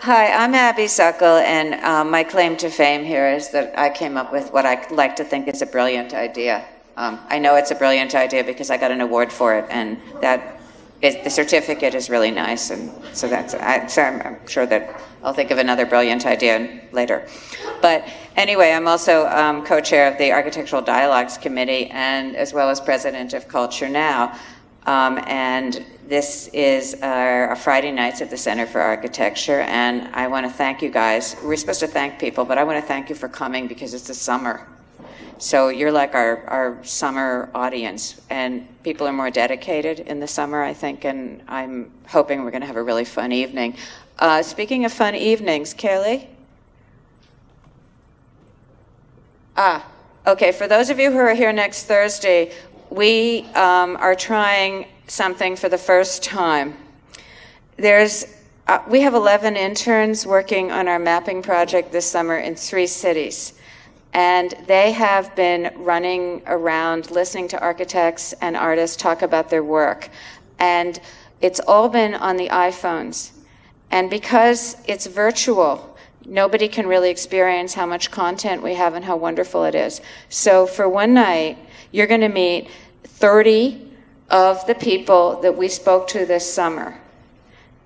Hi, I'm Abby Suckle, and my claim to fame here is that I came up with what I like to think is a brilliant idea. I know it's a brilliant idea because I got an award for it, and the certificate is really nice, and so I'm sure that I'll think of another brilliant idea later. But anyway, I'm also co-chair of the Architectural Dialogues Committee, and as well as president of Culture Now. And this is our Friday nights at the Center for Architecture, and I want to thank you guys. We're supposed to thank people, but I want to thank you for coming because it's the summer. So you're like our summer audience, and people are more dedicated in the summer, I think, and I'm hoping we're going to have a really fun evening. Speaking of fun evenings, Kelly? Okay, for those of you who are here next Thursday, we are trying something for the first time. We have 11 interns working on our mapping project this summer in 3 cities. And they have been running around listening to architects and artists talk about their work. And it's all been on the iPhones. And because it's virtual, nobody can really experience how much content we have and how wonderful it is. So for one night, you're going to meet 30 of the people that we spoke to this summer.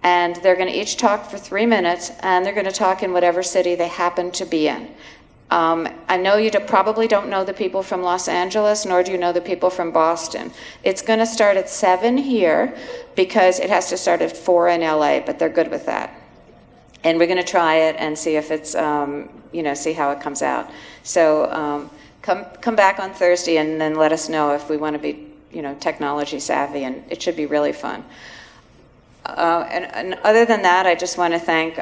And they're going to each talk for 3 minutes, and they're going to talk in whatever city they happen to be in. I know you probably don't know the people from Los Angeles, nor do you know the people from Boston. It's going to start at 7 here because it has to start at 4 in LA, but they're good with that. And we're going to try it and see if it's, see how it comes out. So come back on Thursday and then let us know if we want to be, technology savvy, and it should be really fun. And other than that, I just want to thank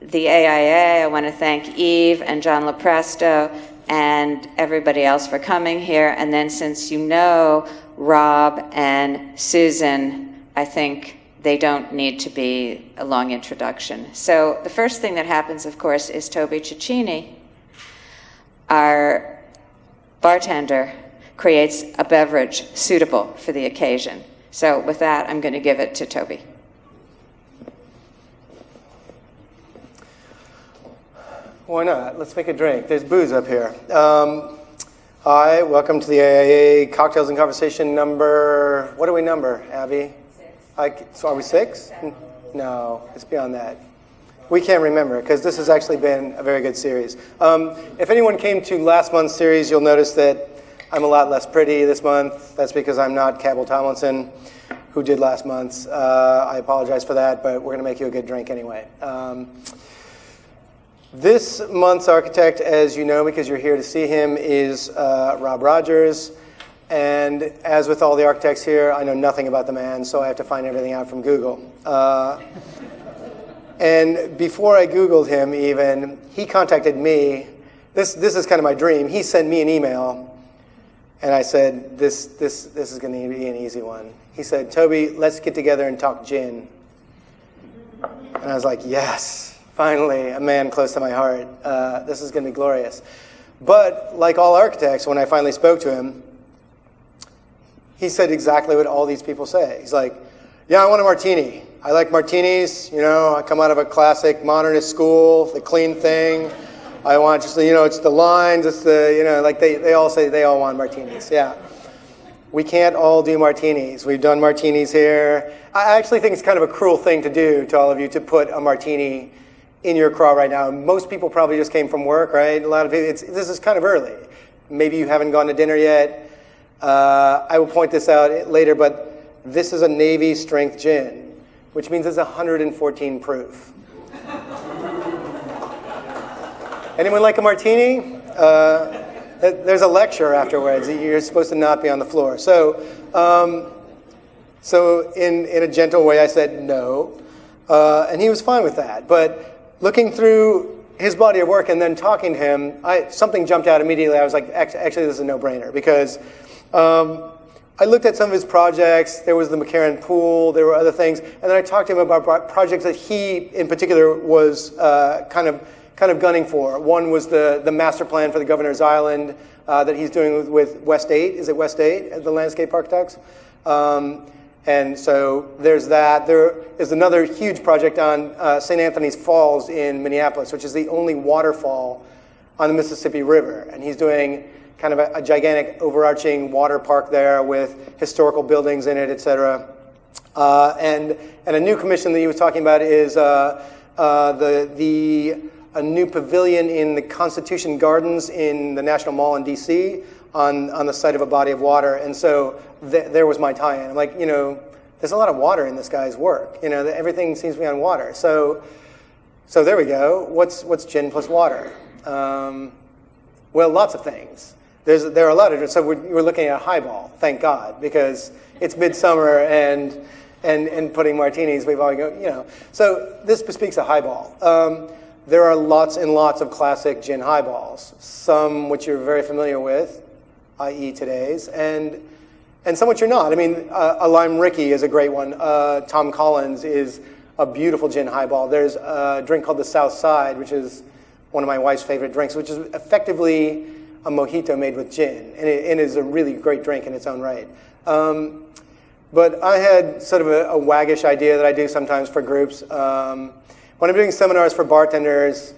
the AIA, I want to thank Eve and John Lopresto and everybody else for coming here. And then since you know Rob and Susan, I think they don't need to be a long introduction. So the first thing that happens, of course, is Toby Cecchini, our bartender, creates a beverage suitable for the occasion. So with that, I'm going to give it to Toby. Why not? Let's make a drink. There's booze up here. Hi, welcome to the AIA Cocktails and Conversation number, what do we number, Abby? 6. So are we 6? No, it's beyond that. We can't remember because this has actually been a very good series. If anyone came to last month's series, you'll notice that I'm a lot less pretty this month. That's because I'm not Cabell Tomlinson, who did last month's. I apologize for that, but we're going to make you a good drink anyway. This month's architect, as you know, because you're here to see him, is Rob Rogers. And as with all the architects here, I know nothing about the man, so I have to find everything out from Google. And before I Googled him even, he contacted me. This is kind of my dream. He sent me an email, and I said, this is going to be an easy one. He said, Toby, let's get together and talk gin. And I was like, yes. Finally, a man close to my heart. This is going to be glorious. But like all architects, when I finally spoke to him, he said exactly what all these people say. He's like, yeah, I want a martini. I like martinis. I come out of a classic modernist school, the clean thing. I want just, it's the lines, it's the, like they all say they all want martinis. Yeah. We can't all do martinis. We've done martinis here. I actually think it's kind of a cruel thing to do to all of you to put a martini in your craw right now. Most people probably just came from work, right? A lot of people, this is kind of early. Maybe you haven't gone to dinner yet. I will point this out later, but this is a Navy strength gin, which means it's 114 proof. Anyone like a martini? There's a lecture afterwards. You're supposed to not be on the floor. So in a gentle way, I said no, and he was fine with that. But looking through his body of work and then talking to him, something jumped out immediately. I was like, actually, this is a no-brainer because I looked at some of his projects. There was the McCarran Pool. There were other things. And then I talked to him about projects that he, in particular, was kind of gunning for. One was the master plan for the Governor's Island that he's doing with West 8. Is it West 8, the landscape architects? And so there's that. There is another huge project on St. Anthony's Falls in Minneapolis, which is the only waterfall on the Mississippi River. And he's doing kind of a gigantic overarching water park there with historical buildings in it, et cetera. And a new commission that he was talking about is a new pavilion in the Constitution Gardens in the National Mall in D.C. on the site of a body of water. And so there was my tie-in. I'm like, there's a lot of water in this guy's work. Everything seems to be on water. So there we go. What's gin plus water? Well, lots of things. There are a lot of. So we're looking at a highball. Thank God, because it's midsummer and putting martinis. We've all go. So this bespeaks a highball. There are lots and lots of classic gin highballs. Some which you're very familiar with, i.e. today's, and some which you're not. I mean, a Lime Ricky is a great one. Tom Collins is a beautiful gin highball. There's a drink called the South Side, which is one of my wife's favorite drinks, which is effectively a mojito made with gin, and it is a really great drink in its own right. But I had sort of a waggish idea that I do sometimes for groups. When I'm doing seminars for bartenders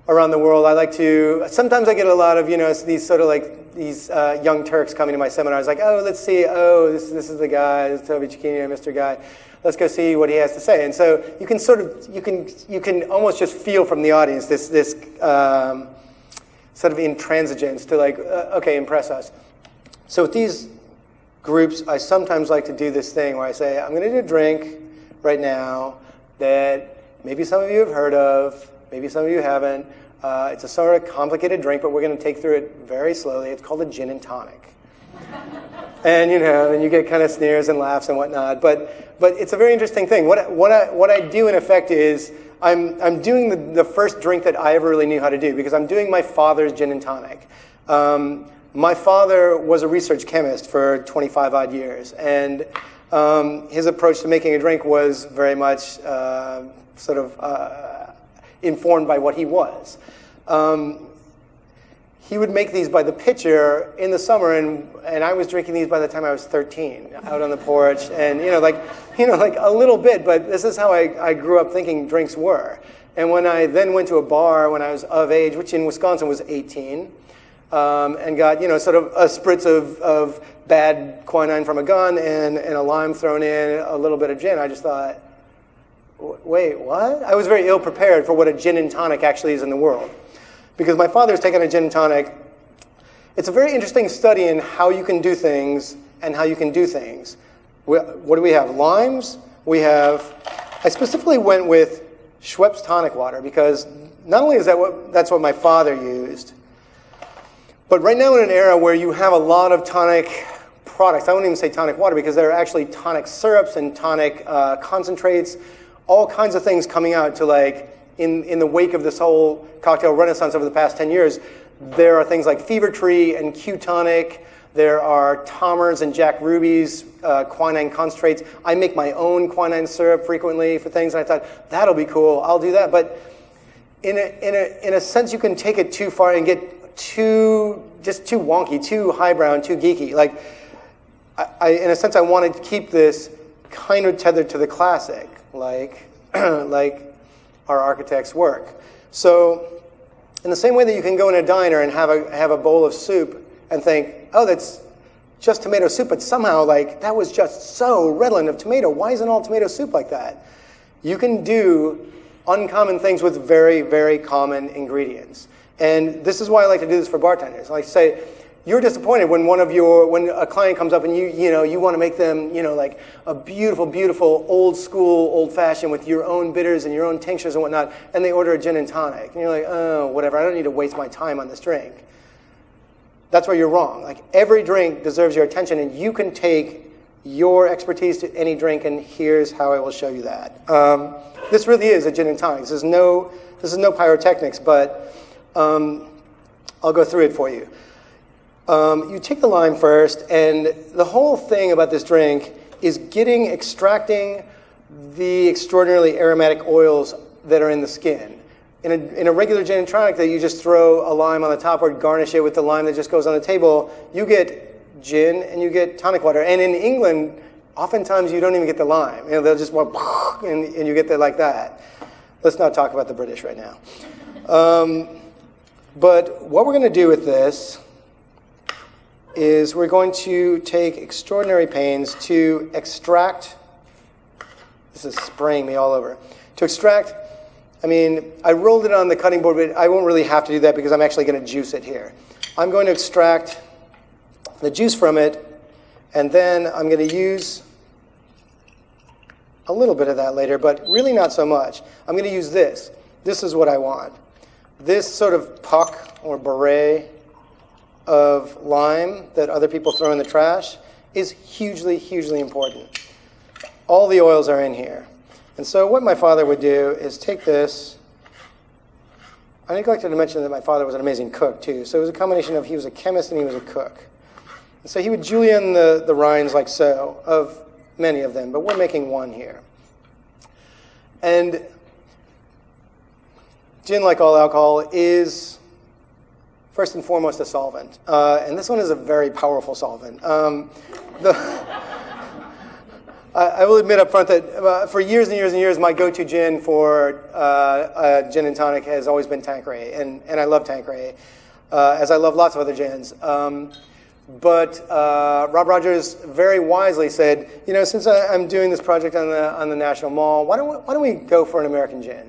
around the world, I like to, sometimes I get a lot of, these sort of like, these young Turks coming to my seminars, like, oh, let's see, this is the guy, this is Toby Cecchini, Mr. Guy. Let's go see what he has to say. And so you can you can almost just feel from the audience this sort of intransigence to like, okay, impress us. So with these groups, I sometimes like to do this thing where I say, I'm going to do a drink right now that maybe some of you have heard of, maybe some of you haven't. It's a sort of complicated drink, but we're going to take through it very slowly. It's called a gin and tonic. And and you get kind of sneers and laughs and whatnot. But it's a very interesting thing. What I do in effect is I'm doing the first drink that I ever really knew how to do, because I'm doing my father's gin and tonic. My father was a research chemist for 25 odd years, and his approach to making a drink was very much informed by what he was. He would make these by the pitcher in the summer, and I was drinking these by the time I was 13, out on the porch, and like a little bit, but this is how I grew up thinking drinks were. And when I then went to a bar when I was of age, which in Wisconsin was 18, and got sort of a spritz of bad quinine from a gun and a lime thrown in, a little bit of gin, I just thought, wait, what? I was very ill prepared for what a gin and tonic actually is in the world. Because my father's taken a gin and tonic. It's a very interesting study in how you can do things and how you can do things. What do we have? Limes? I specifically went with Schweppes tonic water, because not only is that's what my father used, but right now in an era where you have a lot of tonic products, I wouldn't even say tonic water, because there are actually tonic syrups and tonic concentrates, all kinds of things coming out to like, in the wake of this whole cocktail renaissance over the past 10 years, there are things like Fever Tree and Q-Tonic. There are Tommers and Jack Ruby's quinine concentrates. I make my own quinine syrup frequently for things, and I thought, that'll be cool, I'll do that. But in a sense, you can take it too far and get too wonky, too highbrow, too geeky. Like, in a sense, I wanted to keep this kind of tethered to the classic, like our architects' work. So in the same way that you can go in a diner and have a bowl of soup and think, oh, that's just tomato soup, but somehow like that was just so redolent of tomato. Why isn't all tomato soup like that? You can do uncommon things with very, very common ingredients. And this is why I like to do this for bartenders. I like to say, you're disappointed when when a client comes up and you want to make them, like a beautiful, beautiful, old school, old fashioned with your own bitters and your own tinctures and whatnot, and they order a gin and tonic. And you're like, oh, whatever, I don't need to waste my time on this drink. That's where you're wrong. Like, every drink deserves your attention, and you can take your expertise to any drink, and here's how I will show you that. This really is a gin and tonic. This is no pyrotechnics, but I'll go through it for you. You take the lime first, and the whole thing about this drink is extracting the extraordinarily aromatic oils that are in the skin. In a regular gin and tonic that you just throw a lime on the top or garnish it with the lime that just goes on the table, you get gin and you get tonic water. And in England, Oftentimes you don't even get the lime. They'll just want, and you get there like that. Let's not talk about the British right now. But what we're going to do with this is we're going to take extraordinary pains to extract, this is spraying me all over, to extract, I rolled it on the cutting board, but I won't really have to do that because I'm actually going to juice it here. I'm going to extract the juice from it, and then I'm going to use a little bit of that later, but really not so much. I'm going to use this. This is what I want. This sort of puck or beret of lime that other people throw in the trash is hugely, hugely important. All the oils are in here. And so what my father would do is take this. I neglected to mention that my father was an amazing cook, too. So it was a combination of he was a chemist and he was a cook. And so he would julienne the rinds like so, of many of them, but we're making one here. And gin, like all alcohol, is first and foremost a solvent. And this one is a very powerful solvent. I will admit up front that for years and years and years, my go-to gin for gin and tonic has always been Tanqueray, and I love Tanqueray, as I love lots of other gins. But Rob Rogers very wisely said, since I'm doing this project on the National Mall, why don't we go for an American gin?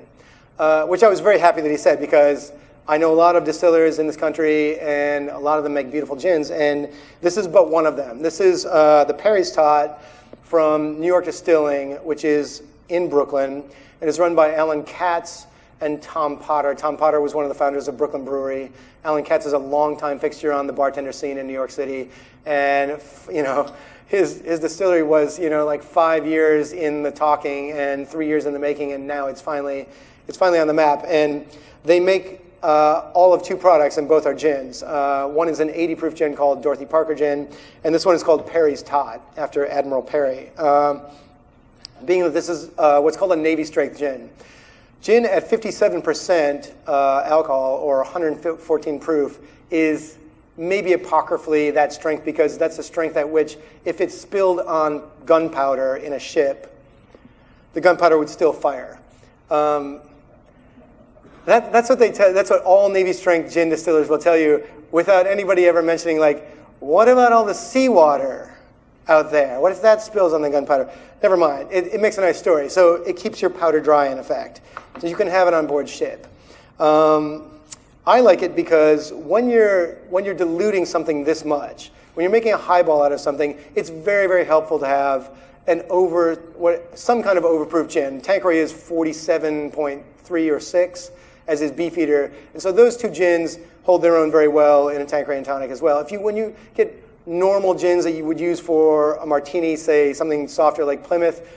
Which I was very happy that he said, because I know a lot of distillers in this country, and a lot of them make beautiful gins, and this is but one of them. This is the Perry's Tot from New York Distilling, which is in Brooklyn, and is run by Alan Katz and Tom Potter. Tom Potter was one of the founders of Brooklyn Brewery. Alan Katz is a longtime fixture on the bartender scene in New York City, and his distillery was like 5 years in the talking and 3 years in the making, and now it's finally on the map. And they make all of two products, and both are gins. One is an 80-proof gin called Dorothy Parker Gin, and this one is called Perry's Tot, after Admiral Perry. Being that this is what's called a Navy strength gin. Gin at 57% alcohol, or 114 proof, is maybe apocryphally that strength, because that's the strength at which, if it's spilled on gunpowder in a ship, the gunpowder would still fire. That's what all Navy strength gin distillers will tell you, without anybody ever mentioning, like, what about all the seawater out there? What if that spills on the gunpowder? Never mind. It makes a nice story. So it keeps your powder dry, in effect. So you can have it on board ship. I like it because when you're diluting something this much, when you're making a highball out of something, it's very, very helpful to have some kind of overproof gin. Tanqueray is 47.3 or 6. As is Beefeater. And so those two gins hold their own very well in a Tanqueray and tonic as well. When you get normal gins that you would use for a martini, say something softer like Plymouth,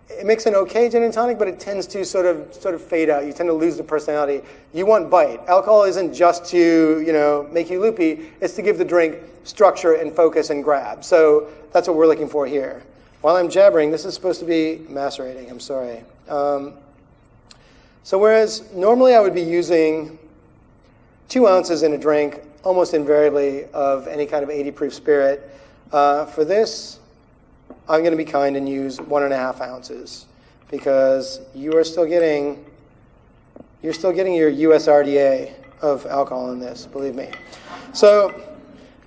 it makes an okay gin and tonic, but it tends to sort of fade out. You tend to lose the personality. You want bite. Alcohol isn't just to make you loopy. It's to give the drink structure and focus and grab. So that's what we're looking for here. While I'm jabbering, this is supposed to be macerating. I'm sorry. So whereas normally I would be using 2 ounces in a drink, almost invariably, of any kind of 80-proof spirit, for this, I'm going to be kind and use 1.5 ounces, because you're still getting your USRDA of alcohol in this, believe me. So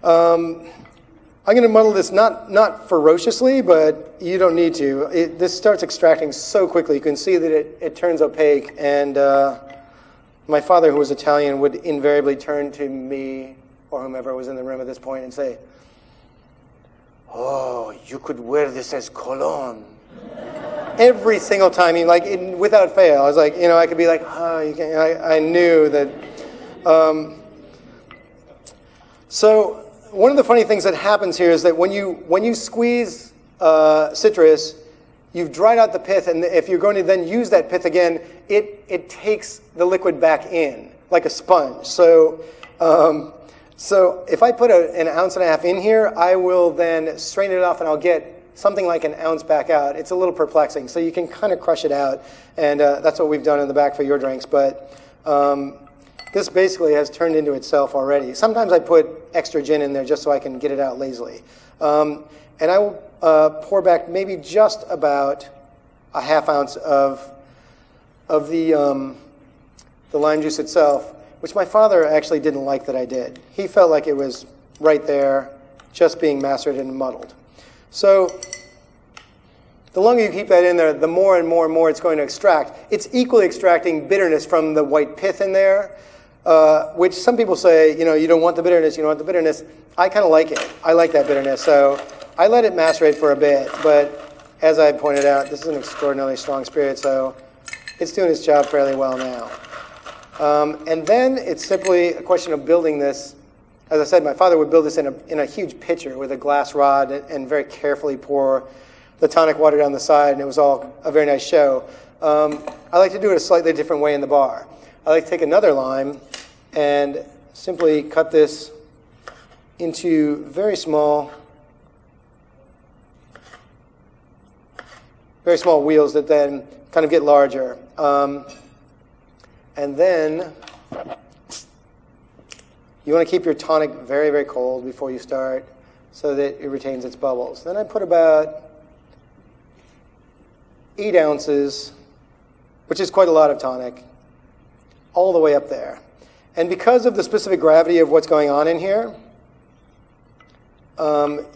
I'm going to muddle this not ferociously, but you don't need to. This starts extracting so quickly. You can see that it turns opaque. And my father, who was Italian, would invariably turn to me or whomever was in the room at this point and say, "Oh, you could wear this as cologne." Every single time, without fail. I was like, I could be like, "Oh, you can." I knew that. So one of the funny things that happens here is that when you squeeze citrus, you've dried out the pith, and if you're going to then use that pith again, it takes the liquid back in like a sponge. So if I put an 1.5 ounces in here, I will then strain it off, and I'll get something like 1 ounce back out. It's a little perplexing, so you can kind of crush it out, and that's what we've done in the back for your drinks. But this basically has turned into itself already. Sometimes I put extra gin in there just so I can get it out lazily. And I will pour back maybe just about a half ounce of the lime juice itself, which my father actually didn't like that I did. He felt like it was right there, just being macerated and muddled. So the longer you keep that in there, the more and more and more it's going to extract. It's equally extracting bitterness from the white pith in there, which some people say, you don't want the bitterness, you don't want the bitterness. I kind of like it. I like that bitterness. So I let it macerate for a bit, but as I pointed out, this is an extraordinarily strong spirit, so it's doing its job fairly well now. And then it's simply a question of building this. As I said, my father would build this in a huge pitcher with a glass rod and very carefully pour the tonic water down the side, and it was all a very nice show. I like to do it a slightly different way in the bar. I like to take another lime and simply cut this into very small wheels that then kind of get larger. And then you want to keep your tonic very, very cold before you start so that it retains its bubbles. Then I put about 8 ounces, which is quite a lot of tonic, all the way up there. And because of the specific gravity of what's going on in here,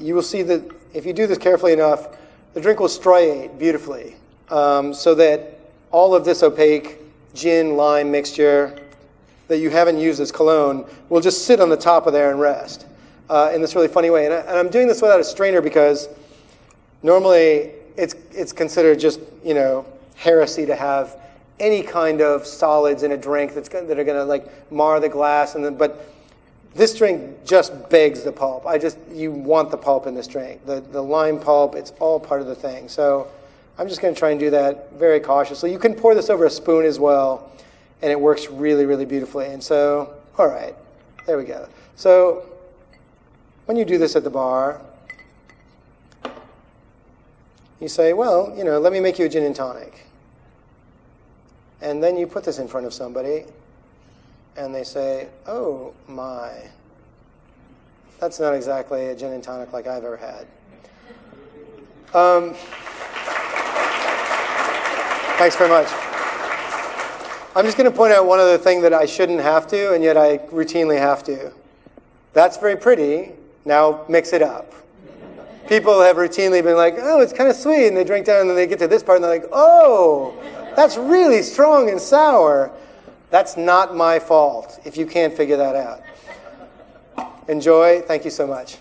you will see that if you do this carefully enough, the drink will striate beautifully, so that all of this opaque gin-lime mixture that you haven't used as cologne will just sit on the top of there and rest in this really funny way. And I'm doing this without a strainer because normally it's considered just, heresy to have any kind of solids in a drink that are going to like mar the glass. But this drink just begs the pulp. You want the pulp in this drink. The lime pulp, it's all part of the thing. So I'm just going to try and do that very cautiously. You can pour this over a spoon as well, and it works really, really beautifully. And so, all right, there we go. So when you do this at the bar, you say, well, let me make you a gin and tonic. And then you put this in front of somebody, and they say, oh, my. That's not exactly a gin and tonic like I've ever had. Thanks very much. I'm just going to point out one other thing that I shouldn't have to, and yet I routinely have to. That's very pretty. Now mix it up. People have routinely been like, oh, it's kind of sweet, and they drink down, and then they get to this part, and they're like, oh, that's really strong and sour. That's not my fault, if you can't figure that out. Enjoy. Thank you so much.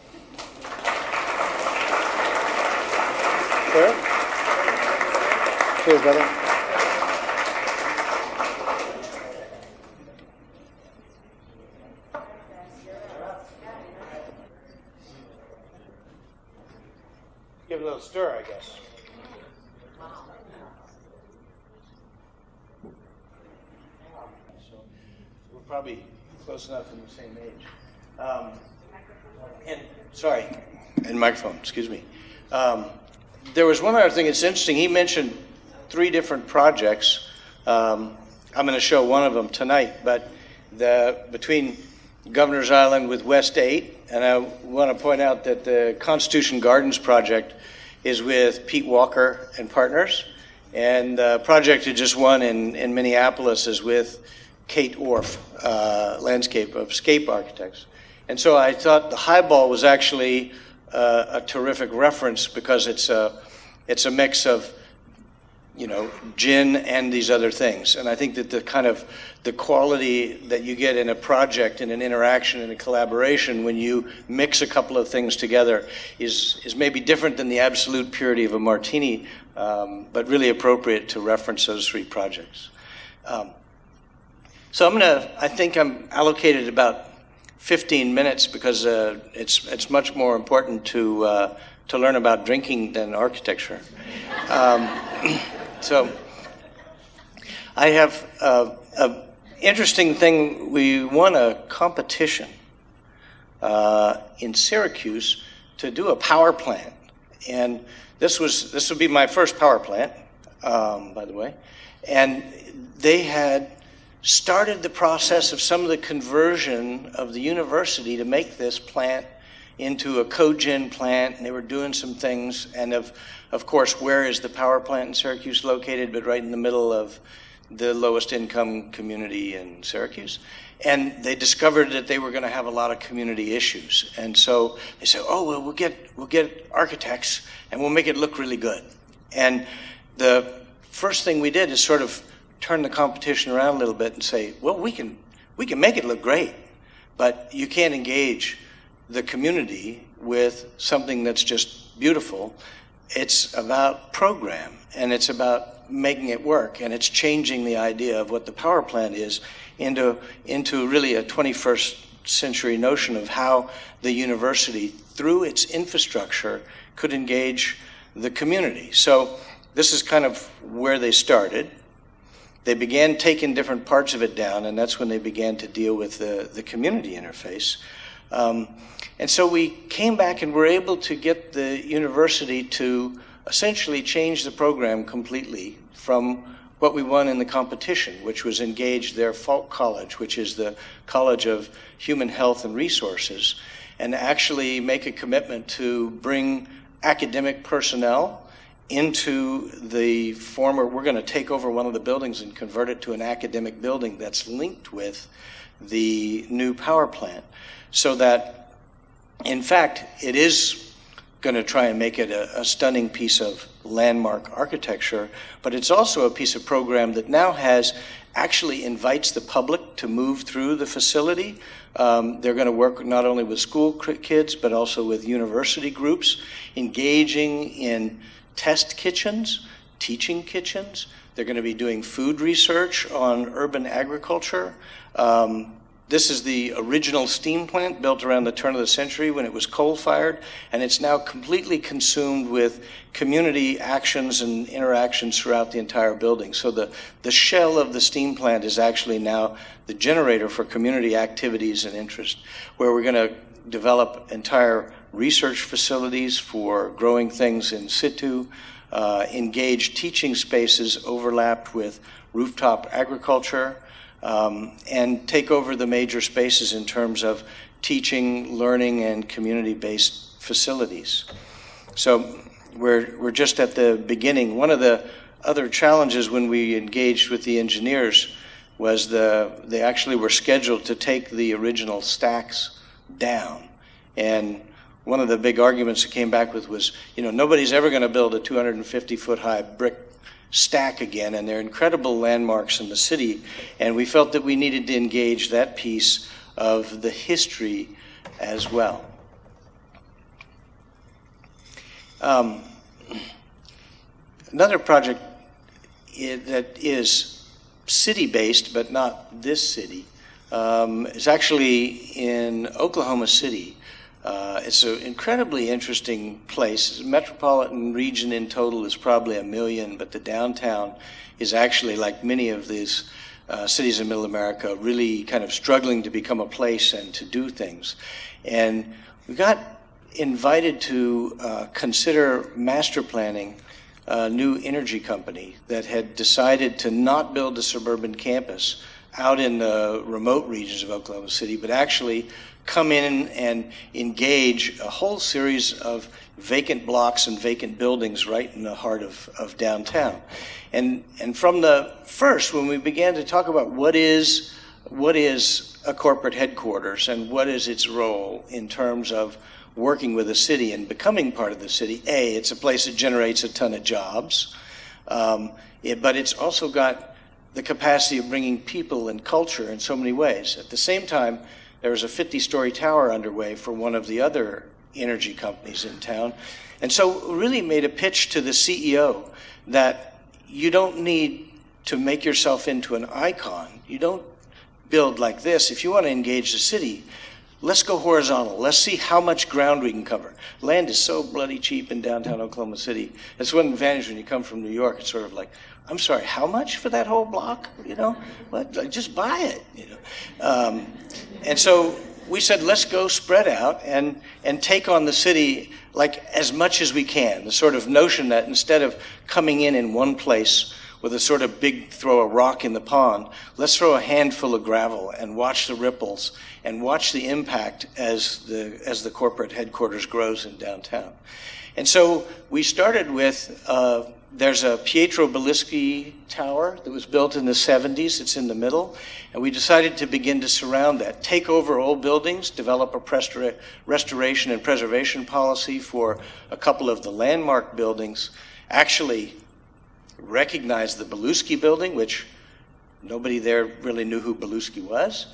Sure? Cheers, brother. Give it a little stir, I guess. So we're probably close enough in the same age. And microphone, excuse me. There was one other thing that's interesting. He mentioned 3 different projects. I'm going to show one of them tonight, but between Governor's Island with West 8, and I want to point out that the Constitution Gardens project is with Pete Walker and partners, and the project that just won in Minneapolis is with Kate Orff, Landscape of Scape Architects. And so I thought the highball was actually a terrific reference because it's a mix of gin and these other things. And I think that the quality that you get in a project, in an interaction, in a collaboration, when you mix a couple of things together is maybe different than the absolute purity of a martini, but really appropriate to reference those 3 projects. So I think I'm allocated about 15 minutes because it's much more important to learn about drinking than architecture. So I have an interesting thing. We won a competition in Syracuse to do a power plant, and this would be my first power plant, by the way. And they had started the process of some of the conversion of the university to make this plant into a cogen plant, and they were doing some things. And of course, where is the power plant in Syracuse located? But right in the middle of the lowest income community in Syracuse. And they discovered that they were going to have a lot of community issues. And so they said, oh, well, we'll get architects and we'll make it look really good. And the first thing we did is sort of turn the competition around a little bit and say, well, we can make it look great, but you can't engage the community with something that's just beautiful. It's about program, and it's about making it work, and it's changing the idea of what the power plant is into really a 21st century notion of how the university, through its infrastructure, could engage the community. So this is kind of where they started. They began taking different parts of it down, and that's when they began to deal with the community interface. And so we came back and were able to get the university to essentially change the program completely from what we won in the competition, which was engage their Falk College, which is the College of Human Health and Resources, and actually make a commitment to bring academic personnel into the former, we're going to take over one of the buildings and convert it to an academic building that's linked with the new power plant, so that in fact, it is going to try and make it a stunning piece of landmark architecture, but it's also a piece of program that now actually invites the public to move through the facility. They're going to work not only with school kids, but also with university groups, engaging in test kitchens, teaching kitchens. They're going to be doing food research on urban agriculture. This is the original steam plant built around the turn of the century when it was coal-fired, and it's now completely consumed with community actions and interactions throughout the entire building. So the shell of the steam plant is actually now the generator for community activities and interest, where we're going to develop entire research facilities for growing things in situ, engage teaching spaces overlapped with rooftop agriculture, and take over the major spaces in terms of teaching, learning, and community-based facilities. So we're just at the beginning. One of the other challenges when we engaged with the engineers was they actually were scheduled to take the original stacks down. And one of the big arguments that came back with was, nobody's ever going to build a 250-foot high brick stack again, and they're incredible landmarks in the city, and we felt that we needed to engage that piece of the history as well. Another project that is city-based, but not this city, is actually in Oklahoma City. It's an incredibly interesting place. The metropolitan region in total is probably 1 million, but the downtown is actually, like many of these cities in Middle America, really kind of struggling to become a place and to do things. And we got invited to consider master planning a new energy company that had decided to not build a suburban campus out in the remote regions of Oklahoma City, but actually come in and engage a whole series of vacant blocks and vacant buildings right in the heart of downtown. And from the first, when we began to talk about what is a corporate headquarters and what is its role in terms of working with a city and becoming part of the city, it's a place that generates a ton of jobs, but it's also got the capacity of bringing people and culture in so many ways. At the same time, there was a 50-story tower underway for one of the other energy companies in town. And so really made a pitch to the CEO that you don't need to make yourself into an icon. You don't build like this. If you want to engage the city, let's go horizontal. Let's see how much ground we can cover. Land is so bloody cheap in downtown Oklahoma City. That's one advantage when you come from New York. It's sort of like, I'm sorry, how much for that whole block? What? Like, just buy it. And so we said, let's go spread out and take on the city like as much as we can. The sort of notion that instead of coming in one place with a sort of big throw a rock in the pond. Let's throw a handful of gravel and watch the ripples and watch the impact as the corporate headquarters grows in downtown. And so we started with, there's a Pietro Bellischi tower that was built in the 70s. It's in the middle. And we decided to begin to surround that, take over old buildings, develop a restoration and preservation policy for a couple of the landmark buildings, actually recognize the Belluschi building, which nobody there really knew who Belluschi was.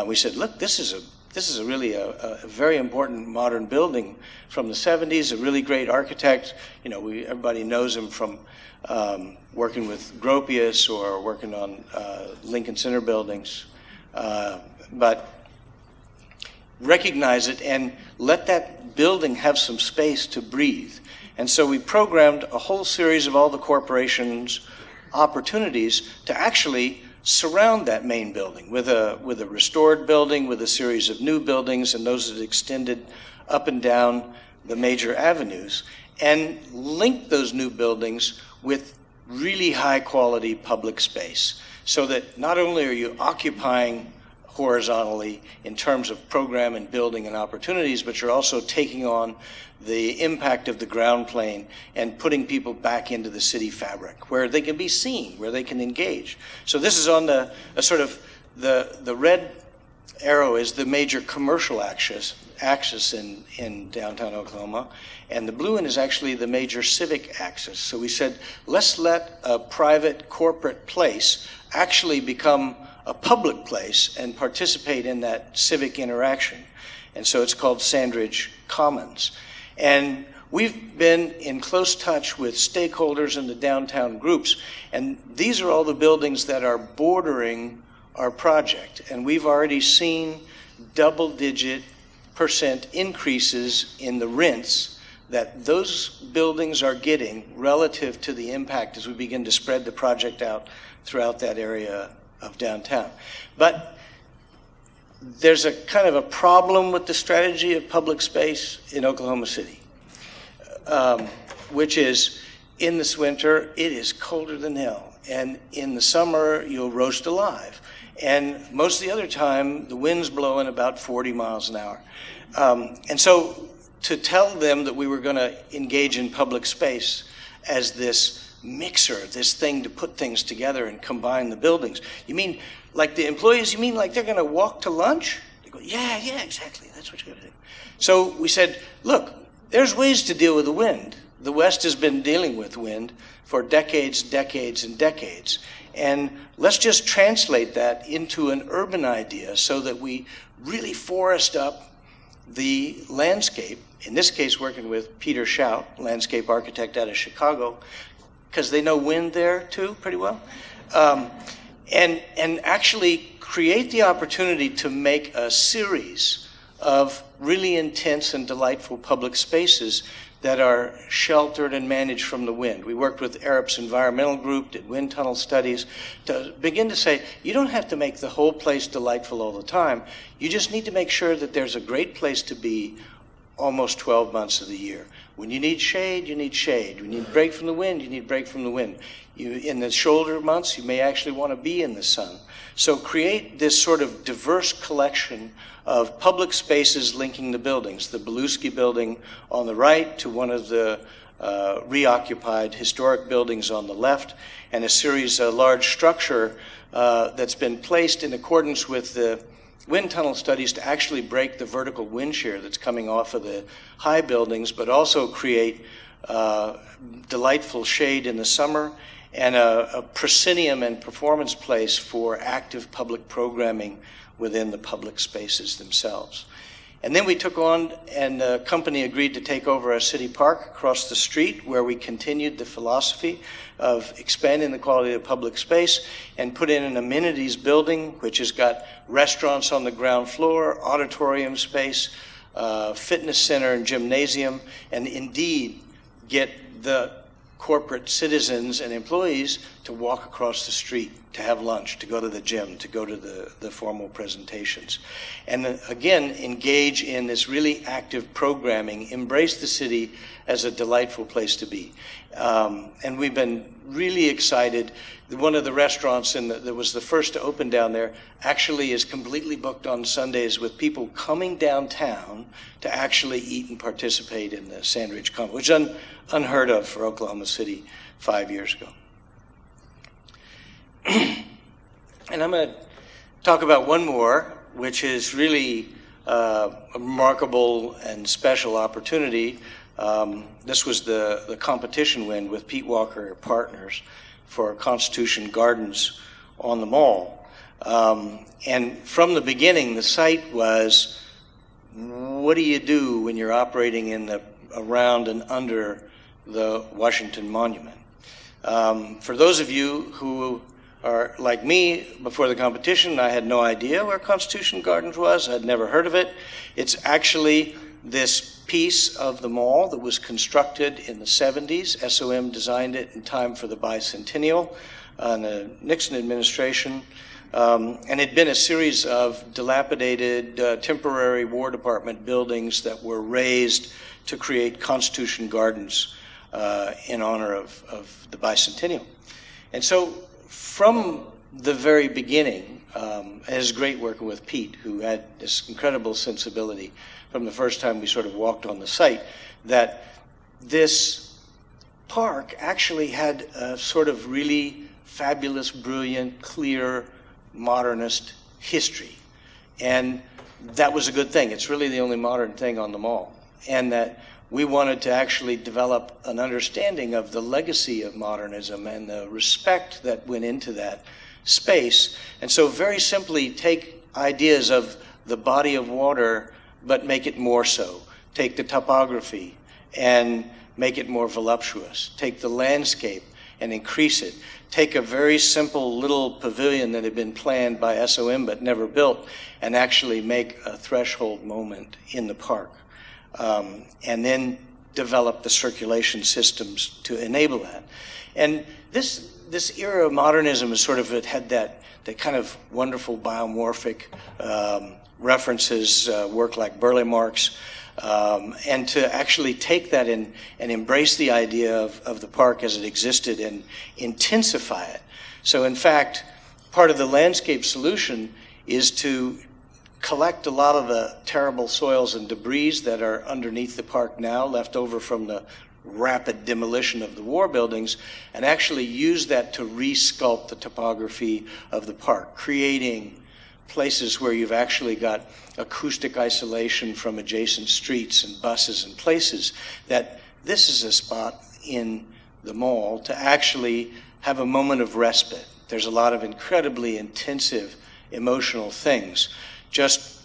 We said, look, this is really a very important modern building from the 70s, a really great architect. You know, everybody knows him from working with Gropius or working on Lincoln Center buildings. But recognize it and let that building have some space to breathe. And so we programmed a whole series of all the corporations' opportunities to actually surround that main building with a restored building, with a series of new buildings, and those that extended up and down the major avenues, and link those new buildings with really high quality public space, so that not only are you occupying horizontally in terms of program and building and opportunities, but you're also taking on the impact of the ground plane and putting people back into the city fabric where they can be seen, where they can engage. So this is on the the red arrow is the major commercial axis in downtown Oklahoma, and the blue one is actually the major civic axis. So we said, let's let a private corporate place actually become a public place and participate in that civic interaction. And so it's called Sandridge Commons. And we've been in close touch with stakeholders in the downtown groups, and these are all the buildings that are bordering our project. And we've already seen double-digit % increases in the rents that those buildings are getting relative to the impact as we begin to spread the project out throughout that area of downtown. But there's a kind of a problem with the strategy of public space in Oklahoma City, which is in this winter, it is colder than hell. And in the summer, you'll roast alive. And most of the other time, the wind's blowing about 40 miles an hour. And so to tell them that we were going to engage in public space as this mixer, this thing to put things together and combine the buildings. You mean like the employees, you mean like they're going to walk to lunch? They go, yeah, exactly. That's what you're going to do. So we said, look, there's ways to deal with the wind. The West has been dealing with wind for decades, and decades. And let's just translate that into an urban idea so that we really forest up the landscape, in this case working with Peter Shout, landscape architect out of Chicago, because they know wind there too pretty well, and actually create the opportunity to make a series of really intense and delightful public spaces that are sheltered and managed from the wind. We worked with Arup's environmental group, did wind tunnel studies, to begin to say, you don't have to make the whole place delightful all the time. You just need to make sure that there's a great place to be almost 12 months of the year. When you need shade, you need shade. When you need break from the wind, you need break from the wind. In the shoulder months, you may actually want to be in the sun. So create this sort of diverse collection of public spaces linking the buildings. The Belluschi building on the right to one of the reoccupied historic buildings on the left, and a series, a large structure that's been placed in accordance with the wind tunnel studies to actually break the vertical wind shear that's coming off of the high buildings, but also create delightful shade in the summer and a proscenium and performance place for active public programming within the public spaces themselves. And then we took on, and the company agreed to take over a city park across the street where we continued the philosophy of expanding the quality of public space and put in an amenities building which has got restaurants on the ground floor, auditorium space, fitness center and gymnasium, and indeed get the corporate citizens and employees to walk across the street, to have lunch, to go to the gym, to go to the formal presentations. And again, engage in this really active programming, embrace the city as a delightful place to be. And we've been really excited. One of the restaurants that was the first to open down there actually is completely booked on Sundays with people coming downtown to actually eat and participate in the Sandridge Convo, which is unheard of for Oklahoma City 5 years ago. And I'm going to talk about one more, which is really a remarkable and special opportunity. This was the competition win with Pete Walker Partners for Constitution Gardens on the Mall. And from the beginning, the site was, what do you do when you're operating around and under the Washington Monument? For those of you who are like me, before the competition, I had no idea where Constitution Gardens was. I'd never heard of it. It's actually this piece of the mall that was constructed in the 70s. SOM designed it in time for the bicentennial in the Nixon administration. And it had been a series of dilapidated temporary War Department buildings that were raised to create Constitution Gardens in honor of the bicentennial. And so from the very beginning, it was great working with Pete, who had this incredible sensibility from the first time we sort of walked on the site, that this park actually had a sort of really fabulous, brilliant, clear, modernist history. And that was a good thing. It's really the only modern thing on the mall. And that we wanted to actually develop an understanding of the legacy of modernism and the respect that went into that space. And so very simply take ideas of the body of water, but make it more so. Take the topography and make it more voluptuous. Take the landscape and increase it. Take a very simple little pavilion that had been planned by SOM but never built and actually make a threshold moment in the park. And then develop the circulation systems to enable that. And this era of modernism is sort of, it had that kind of wonderful biomorphic references, work like Burle Marx, and to actually take that and embrace the idea of the park as it existed and intensify it. So in fact, part of the landscape solution is to collect a lot of the terrible soils and debris that are underneath the park now, left over from the rapid demolition of the war buildings, and actually use that to resculpt the topography of the park, creating places where you've actually got acoustic isolation from adjacent streets and buses and places, that this is a spot in the mall to actually have a moment of respite. There's a lot of incredibly intensive emotional things. Just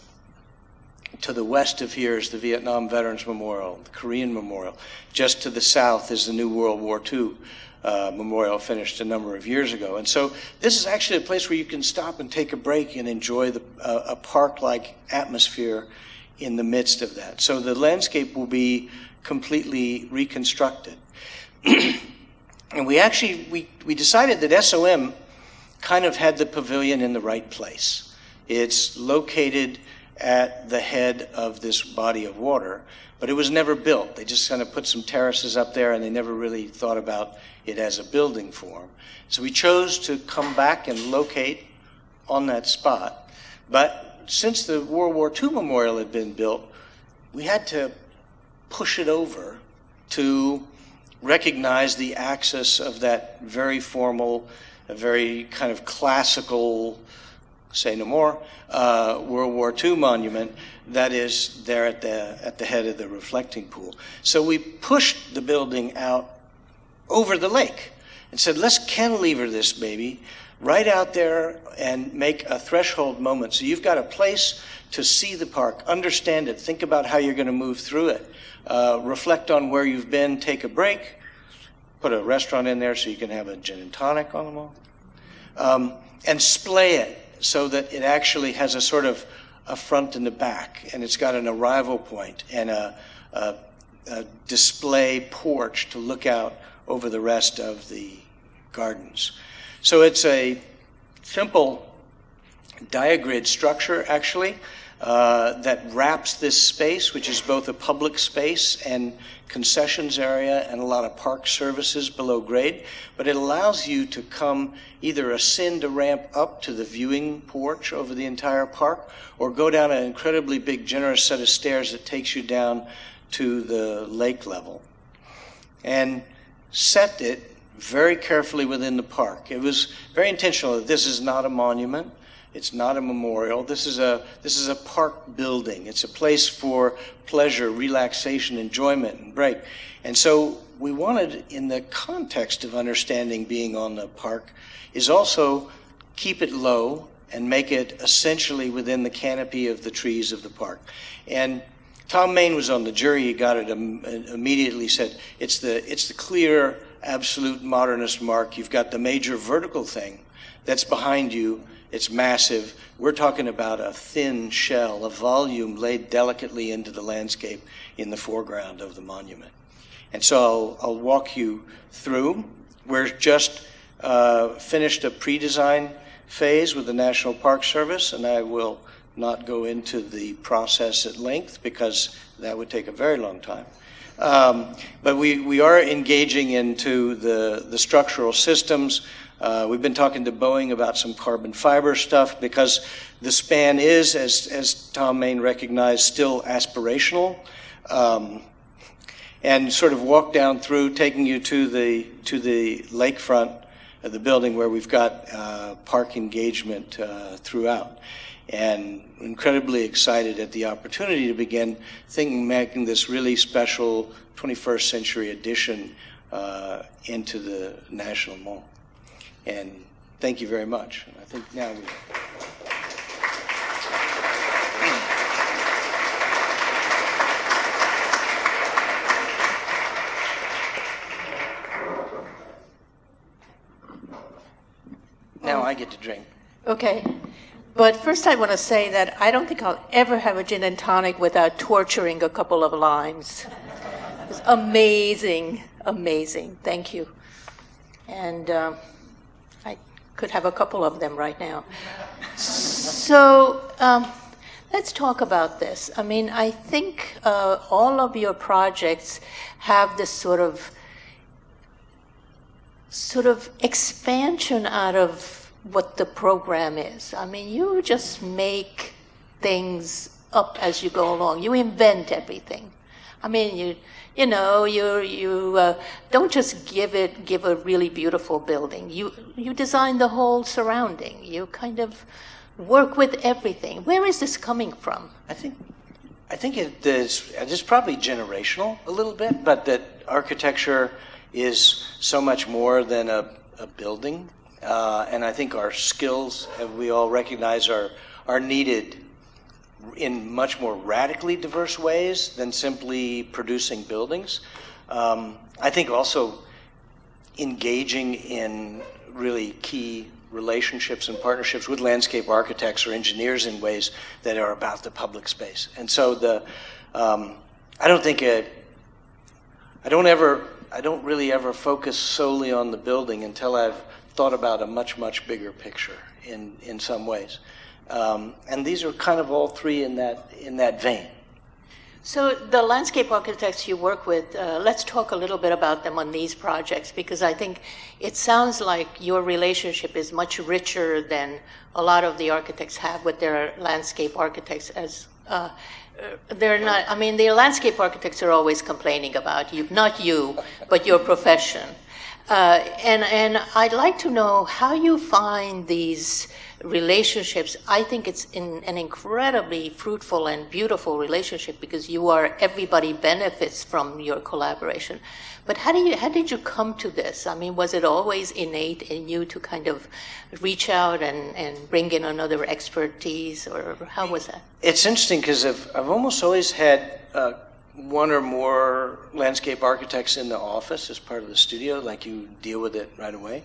to the west of here is the Vietnam Veterans Memorial, the Korean Memorial. Just to the south is the new World War II memorial, finished a number of years ago. And so this is actually a place where you can stop and take a break and enjoy a park-like atmosphere in the midst of that. So the landscape will be completely reconstructed. And we decided that SOM kind of had the pavilion in the right place. It's located at the head of this body of water, but it was never built. They just kind of put some terraces up there, and they never really thought about it as a building form. So we chose to come back and locate on that spot. But since the World War II memorial had been built, we had to push it over to recognize the axis of that very formal, a very kind of classical, say no more, World War II monument that is there at the head of the reflecting pool. So we pushed the building out over the lake and said, let's cantilever this baby right out there and make a threshold moment. So you've got a place to see the park, understand it, think about how you're going to move through it, reflect on where you've been, take a break, put a restaurant in there so you can have a gin and tonic on the wall, and splay it so that it actually has a sort of a front and a back, and it's got an arrival point and a display porch to look out over the rest of the gardens. So it's a simple diagrid structure, actually. that wraps this space, which is both a public space and concessions area and a lot of park services below grade. But it allows you to come either ascend a ramp up to the viewing porch over the entire park, or go down an incredibly big, generous set of stairs that takes you down to the lake level. And set it very carefully within the park. It was very intentional that this is not a monument. It's not a memorial. This is a park building. It's a place for pleasure, relaxation, enjoyment, and break. And so we wanted, in the context of understanding being on the park, is also keep it low and make it essentially within the canopy of the trees of the park. And Tom Main was on the jury. He got it immediately. Said it's the clear, absolute modernist mark. You've got the major vertical thing that's behind you. It's massive. We're talking about a thin shell, a volume laid delicately into the landscape in the foreground of the monument. And so I'll walk you through. We're just finished a pre-design phase with the National Park Service, and I will not go into the process at length because that would take a very long time. But we are engaging into the structural systems. We've been talking to Boeing about some carbon fiber stuff because the span is, as Tom Main recognized, still aspirational. And sort of walk down through, taking you to the lakefront of the building where we've got park engagement throughout. And incredibly excited at the opportunity to begin making this really special 21st century addition into the National Mall. And thank you very much. And I think now we... Now I get to drink. Okay. But first I want to say that I don't think I'll ever have a gin and tonic without torturing a couple of limes. It was amazing, amazing. Thank you. And I could have a couple of them right now. So let's talk about this. I mean, I think all of your projects have this sort of expansion out of what the program is. I mean, you just make things up as you go along. You invent everything. I mean, you don't just give a really beautiful building. You design the whole surrounding. You kind of work with everything. Where is this coming from? I think it is probably generational a little bit, but that architecture is so much more than a building. And I think our skills, as we all recognize, are needed in much more radically diverse ways than simply producing buildings. I think also engaging in really key relationships and partnerships with landscape architects or engineers in ways that are about the public space. And so I don't really ever focus solely on the building until I've thought about a much, much bigger picture in some ways. And these are kind of all three in that vein. So the landscape architects you work with, let's talk a little bit about them on these projects, because I think it sounds like your relationship is much richer than a lot of the architects have with their landscape architects. As they're not, I mean, the landscape architects are always complaining about you, not you, but your profession. And I'd like to know how you find these relationships. I think it's an incredibly fruitful and beautiful relationship because everybody benefits from your collaboration. But how did you come to this? I mean, was it always innate in you to kind of reach out and bring in another expertise, or how was that? It's interesting because I've almost always had one or more landscape architects in the office as part of the studio, like you deal with it right away.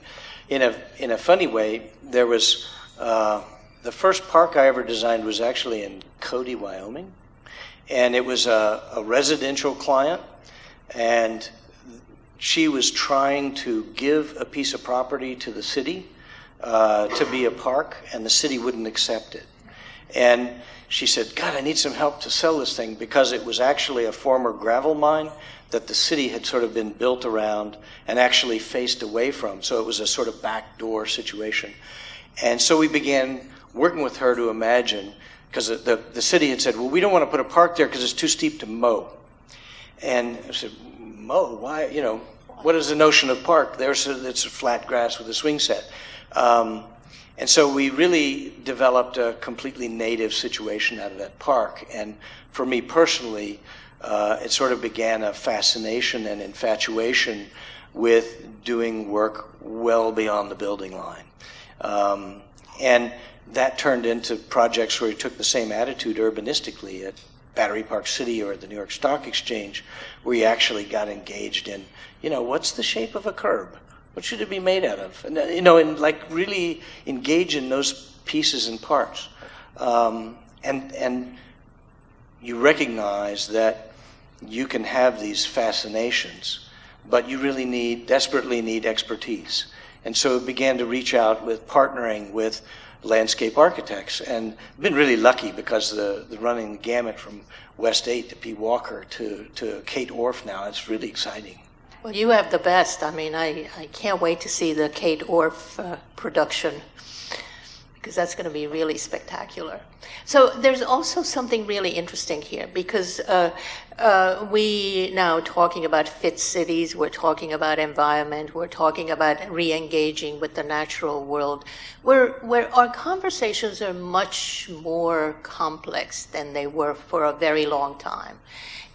In a funny way, there was the first park I ever designed was actually in Cody, Wyoming, and it was a residential client, and she was trying to give a piece of property to the city to be a park, and the city wouldn't accept it. And she said, God, I need some help to sell this thing, because it was actually a former gravel mine that the city had sort of been built around and actually faced away from. So it was a sort of backdoor situation. And so we began working with her to imagine, because the city had said, well, we don't want to put a park there because it's too steep to mow. And I said, mow? Why? You know, what is the notion of park? It's a flat grass with a swing set. And so we really developed a completely native situation out of that park. And for me personally, it sort of began a fascination and infatuation with doing work well beyond the building line. And that turned into projects where we took the same attitude urbanistically at Battery Park City or at the New York Stock Exchange, where you actually got engaged in, you know, what's the shape of a curb? What should it be made out of? And, you know, and like really engage in those pieces and parts. And you recognize that you can have these fascinations, but you really desperately need expertise. And so it began to reach out with partnering with landscape architects, and been really lucky because the running the gamut from West 8 to P. Walker to Kate Orff now, it's really exciting. Well, you have the best. I mean, I can't wait to see the Kate Orff production, because that's going to be really spectacular. So there's also something really interesting here, because we now talking about fit cities, we're talking about environment, we're talking about re-engaging with the natural world, where our conversations are much more complex than they were for a very long time.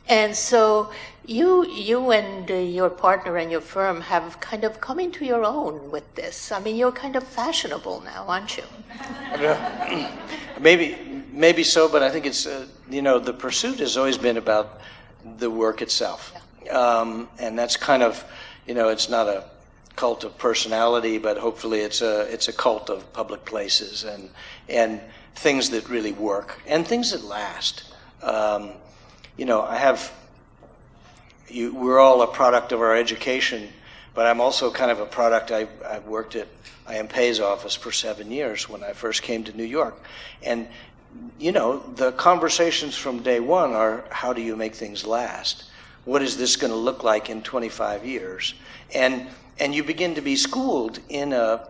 And so you and your partner and your firm have kind of come into your own with this. I mean, you're kind of fashionable now, aren't you? Maybe so, but I think it's, you know, the pursuit has always been about the work itself. Yeah. And that's kind of, you know, it's not a cult of personality, but hopefully it's a cult of public places and things that really work and things that last. You know, we're all a product of our education, but I'm also kind of a product. I've worked at I.A. Pei's office for 7 years when I first came to New York. And, you know, the conversations from day one are, how do you make things last? What is this going to look like in 25 years? And you begin to be schooled in a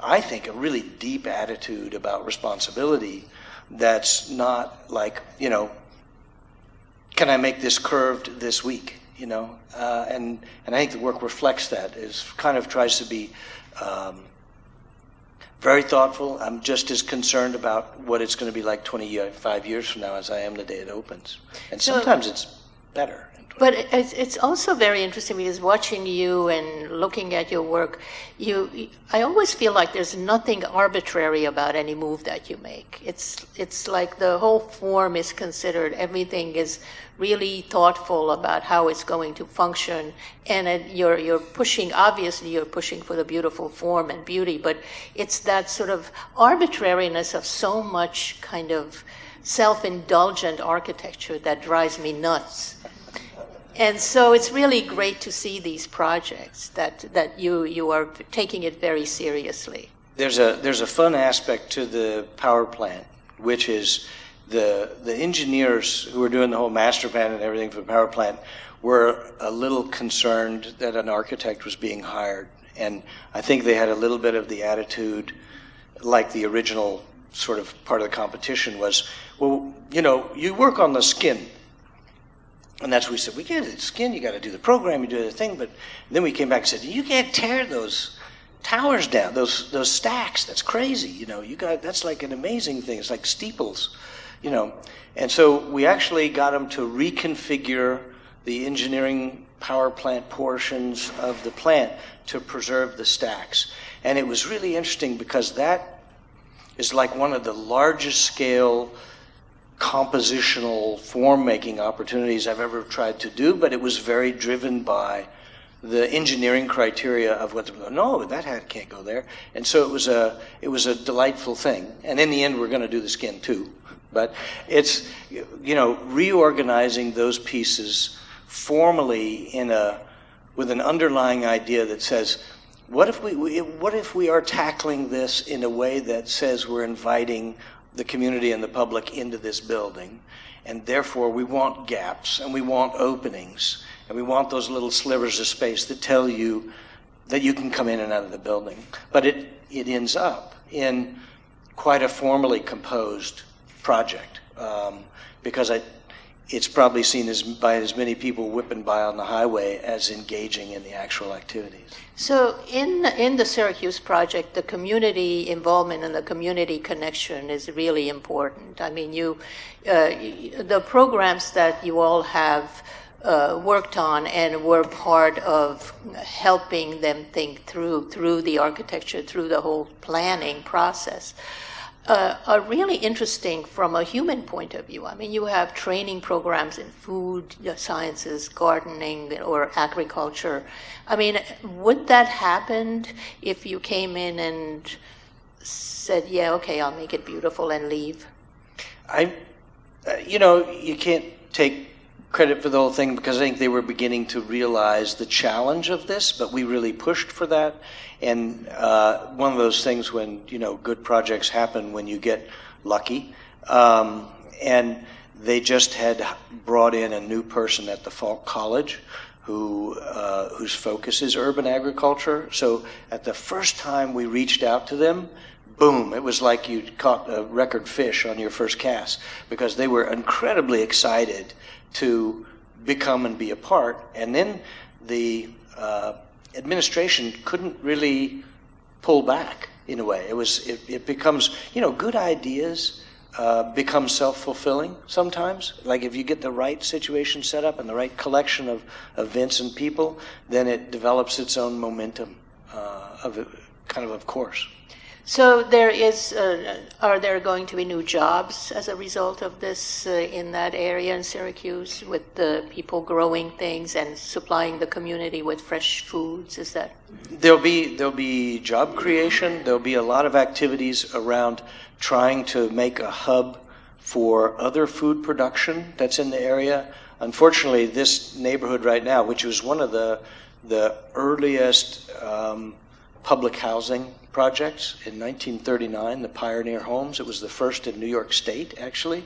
I think, a really deep attitude about responsibility that's not like, you know, can I make this curved this week? You know, and I think the work reflects that. It kind of tries to be very thoughtful. I'm just as concerned about what it's going to be like 25 years from now as I am the day it opens. And sometimes it's better. But it's also very interesting, because watching you and looking at your work, I always feel like there's nothing arbitrary about any move that you make. It's like the whole form is considered. Everything is really thoughtful about how it's going to function, and you're pushing. Obviously, you're pushing for the beautiful form and beauty, but it's that sort of arbitrariness of so much kind of self-indulgent architecture that drives me nuts. And so it's really great to see these projects that you are taking it very seriously. There's a fun aspect to the power plant, which is the engineers who were doing the whole master plan and everything for the power plant were a little concerned that an architect was being hired. And I think they had a little bit of the attitude, like the original sort of part of the competition was, well, you know, you work on the skin. And that's what we said, we get it, skin, you got to do the program, you do the thing. But then we came back and said, you can't tear those towers down, those stacks. That's crazy, you know. That's like an amazing thing. It's like steeples, you know. And so we actually got them to reconfigure the engineering power plant portions of the plant to preserve the stacks. And it was really interesting because that is like one of the largest scale compositional form-making opportunities I've ever tried to do, but it was very driven by the engineering criteria of no, that hat can't go there. And so it was a delightful thing. And in the end, we're going to do the skin too. But it's, you know, reorganizing those pieces formally with an underlying idea that says, what if we are tackling this in a way that says we're inviting the community and the public into this building, and therefore we want gaps and we want openings and we want those little slivers of space that tell you that you can come in and out of the building. But it ends up in quite a formally composed project, because it's probably seen by as many people whipping by on the highway as engaging in the actual activities. So in the Syracuse project, the community involvement and the community connection is really important. I mean, the programs that you all have worked on and were part of helping them think through the architecture, through the whole planning process, are really interesting from a human point of view. I mean, you have training programs in food sciences, gardening, or agriculture. I mean, would that happen if you came in and said, yeah, okay, I'll make it beautiful and leave? You can't take credit for the whole thing, because I think they were beginning to realize the challenge of this, but we really pushed for that. And one of those things when, good projects happen when you get lucky. And they just had brought in a new person at the Falk College whose focus is urban agriculture. So at the first time we reached out to them, boom, it was like you caught a record fish on your first cast, because they were incredibly excited to become and be a part. And then the administration couldn't really pull back in a way. It becomes, good ideas become self-fulfilling sometimes. Like if you get the right situation set up and the right collection of events and people, then it develops its own momentum of course. So are there going to be new jobs as a result of this in that area in Syracuse, with the people growing things and supplying the community with fresh foods? Is that? There'll be job creation. There'll be a lot of activities around trying to make a hub for other food production that's in the area. Unfortunately, this neighborhood right now, which was one of the earliest public housing projects in 1939, the Pioneer Homes. It was the first in New York State, actually,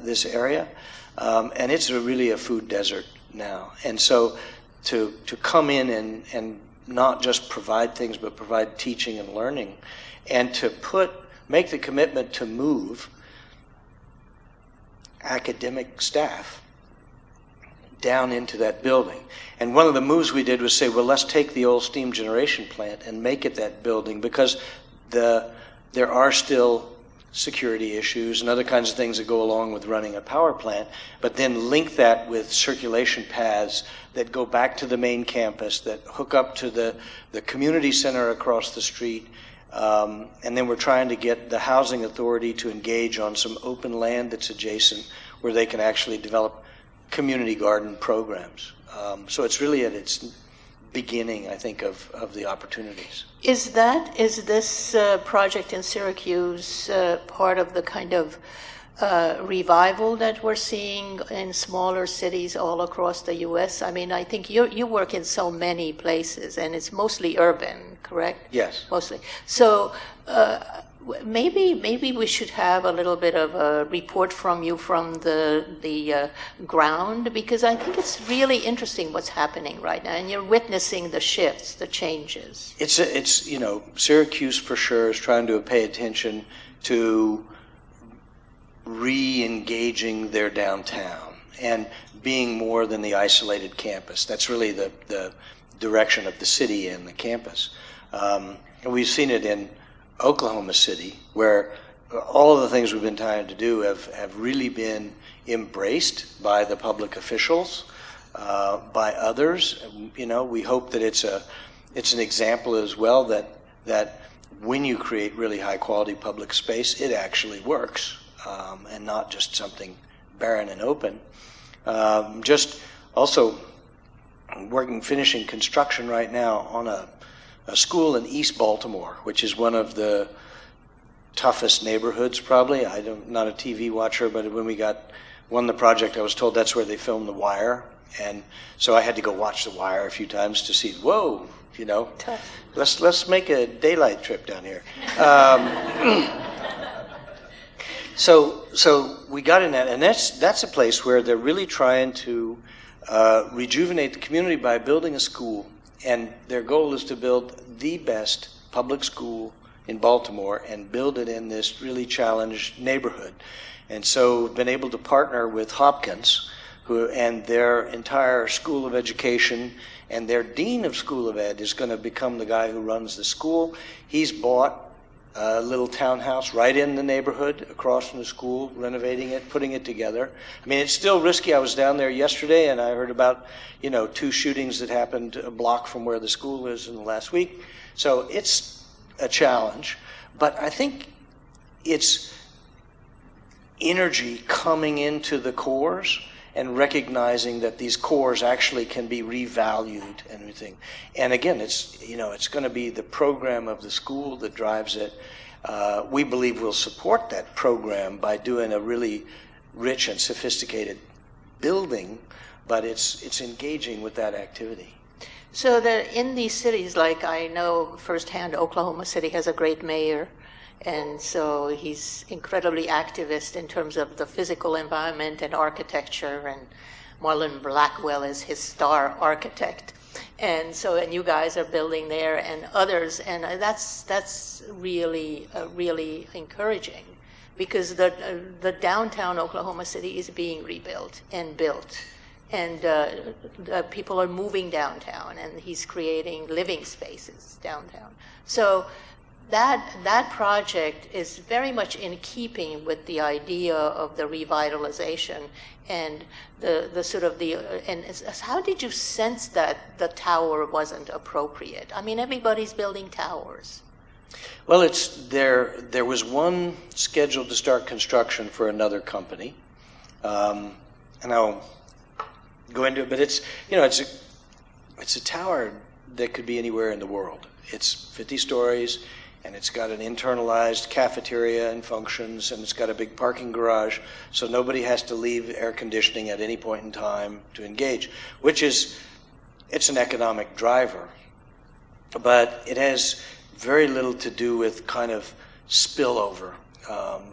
this area. And it's really a food desert now. And so to come in and not just provide things, but provide teaching and learning, and to make the commitment to move academic staff down into that building. And one of the moves we did was say, well, let's take the old steam generation plant and make it that building, because there are still security issues and other kinds of things that go along with running a power plant, but then link that with circulation paths that go back to the main campus, that hook up to the community center across the street. And then we're trying to get the housing authority to engage on some open land that's adjacent, where they can actually develop community garden programs. So it's really at its beginning, I think, of the opportunities. Is this project in Syracuse part of the kind of revival that we're seeing in smaller cities all across the U.S.? I mean, I think you work in so many places, and it's mostly urban, correct? Yes. Mostly. So maybe we should have a little bit of a report from you from the ground, because I think it's really interesting what's happening right now, and you're witnessing the shifts, the changes. It's Syracuse for sure is trying to pay attention to re-engaging their downtown and being more than the isolated campus. That's really the direction of the city and the campus. And we've seen it in Oklahoma City, where all of the things we've been trying to do have really been embraced by the public officials, by others. We hope that it's an example as well that when you create really high quality public space, it actually works, and not just something barren and open. Just also finishing construction right now on a school in East Baltimore, which is one of the toughest neighborhoods probably. I'm not a TV watcher, but when we won the project, I was told that's where they filmed The Wire. And so I had to go watch The Wire a few times to see, whoa, let's make a daylight trip down here. So we got in that, and that's a place where they're really trying to rejuvenate the community by building a school. And their goal is to build the best public school in Baltimore and build it in this really challenged neighborhood. And so we've been able to partner with Hopkins, and their entire School of Education, and their Dean of School of Ed is going to become the guy who runs the school. He's bought a little townhouse right in the neighborhood across from the school, renovating it, putting it together. I mean, it's still risky. I was down there yesterday, and I heard about, 2 shootings that happened a block from where the school is in the last week. So it's a challenge. But I think it's energy coming into the cores and recognizing that these cores actually can be revalued and everything. And again, it's going to be the program of the school that drives it. We believe we'll support that program by doing a really rich and sophisticated building, but it's engaging with that activity. So in these cities, like I know firsthand, Oklahoma City has a great mayor. And so he's incredibly activist in terms of the physical environment and architecture, and Marlon Blackwell is his star architect. And you guys are building there and others, and that's really, really encouraging, because the downtown Oklahoma City is being rebuilt and built. And people are moving downtown, and he's creating living spaces downtown. So that project is very much in keeping with the idea of the revitalization and how did you sense that the tower wasn't appropriate? I mean, everybody's building towers. Well, there was one scheduled to start construction for another company, and I'll go into it. But it's a tower that could be anywhere in the world. It's 50 stories. And it's got an internalized cafeteria and functions, and it's got a big parking garage, so nobody has to leave air conditioning at any point in time to engage, it's an economic driver. But it has very little to do with kind of spillover.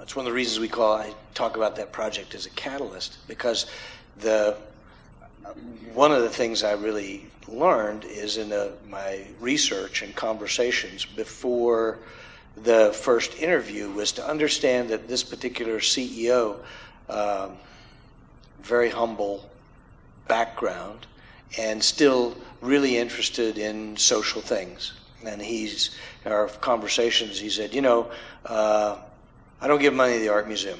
It's one of the reasons I talk about that project as a catalyst, because one of the things I really learned is in my research and conversations before the first interview was to understand that this particular CEO, very humble background, and still really interested in social things. And in our conversations, he said, I don't give money to the art museum,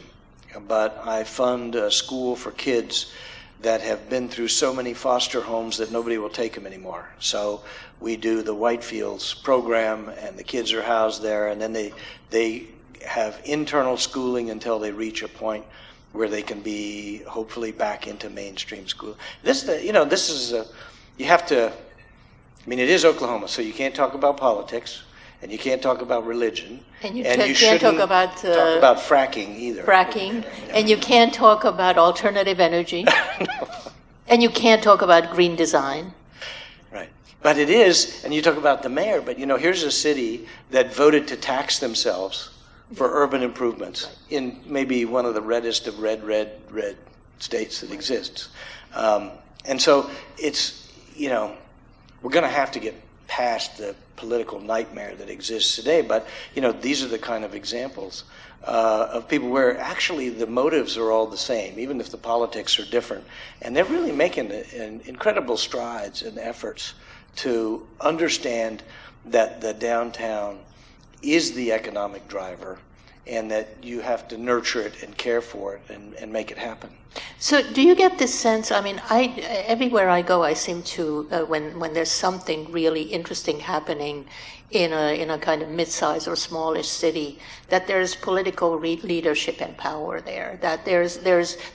but I fund a school for kids that have been through so many foster homes that nobody will take them anymore. So we do the Whitefields program, and the kids are housed there, and then they have internal schooling until they reach a point where they can be hopefully back into mainstream school. It is Oklahoma, so you can't talk about politics, and you can't talk about religion, and you can't talk about fracking either. Fracking, and you can't talk about alternative energy, and you can't talk about green design. Right, but it is, and you talk about the mayor. But here's a city that voted to tax themselves for urban improvements in maybe one of the reddest of red states that exists, and so it's we're going to have to get past the political nightmare that exists today. But these are the kind of examples of people where actually the motives are all the same, even if the politics are different. And they're really making incredible strides and efforts to understand that the downtown is the economic driver, and that you have to nurture it and care for it and make it happen. So do you get this sense, everywhere I go, I seem to, when there's something really interesting happening in a kind of mid-sized or smallish city, that there's political leadership and power there, that there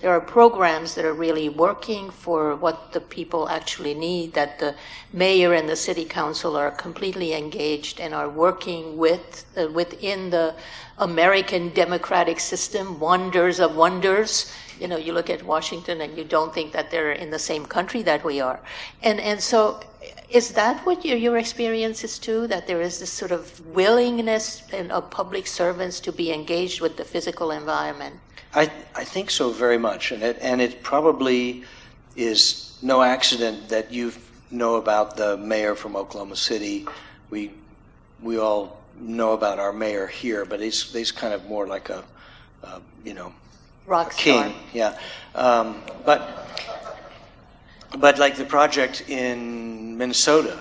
are programs that are really working for what the people actually need, that the mayor and the city council are completely engaged and are working within the American democratic system, wonders of wonders, you know, you look at Washington and you don't think that they're in the same country that we are. And so is that what your experience is too, that there is this sort of willingness of public servants to be engaged with the physical environment? I think so very much, and it probably is no accident that you know about the mayor from Oklahoma City. We all know about our mayor here, but he's kind of more like a rock king, star. yeah. But like the project in Minnesota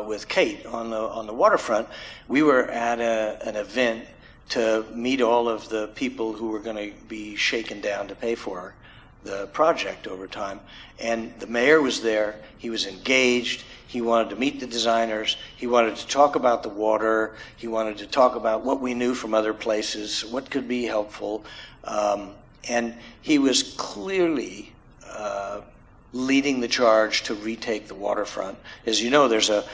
with Kate on the waterfront, we were at an event to meet all of the people who were going to be shaken down to pay for the project over time. And the mayor was there. He was engaged. He wanted to meet the designers. He wanted to talk about the water. He wanted to talk about what we knew from other places, what could be helpful. And he was clearly leading the charge to retake the waterfront. As you know, there's a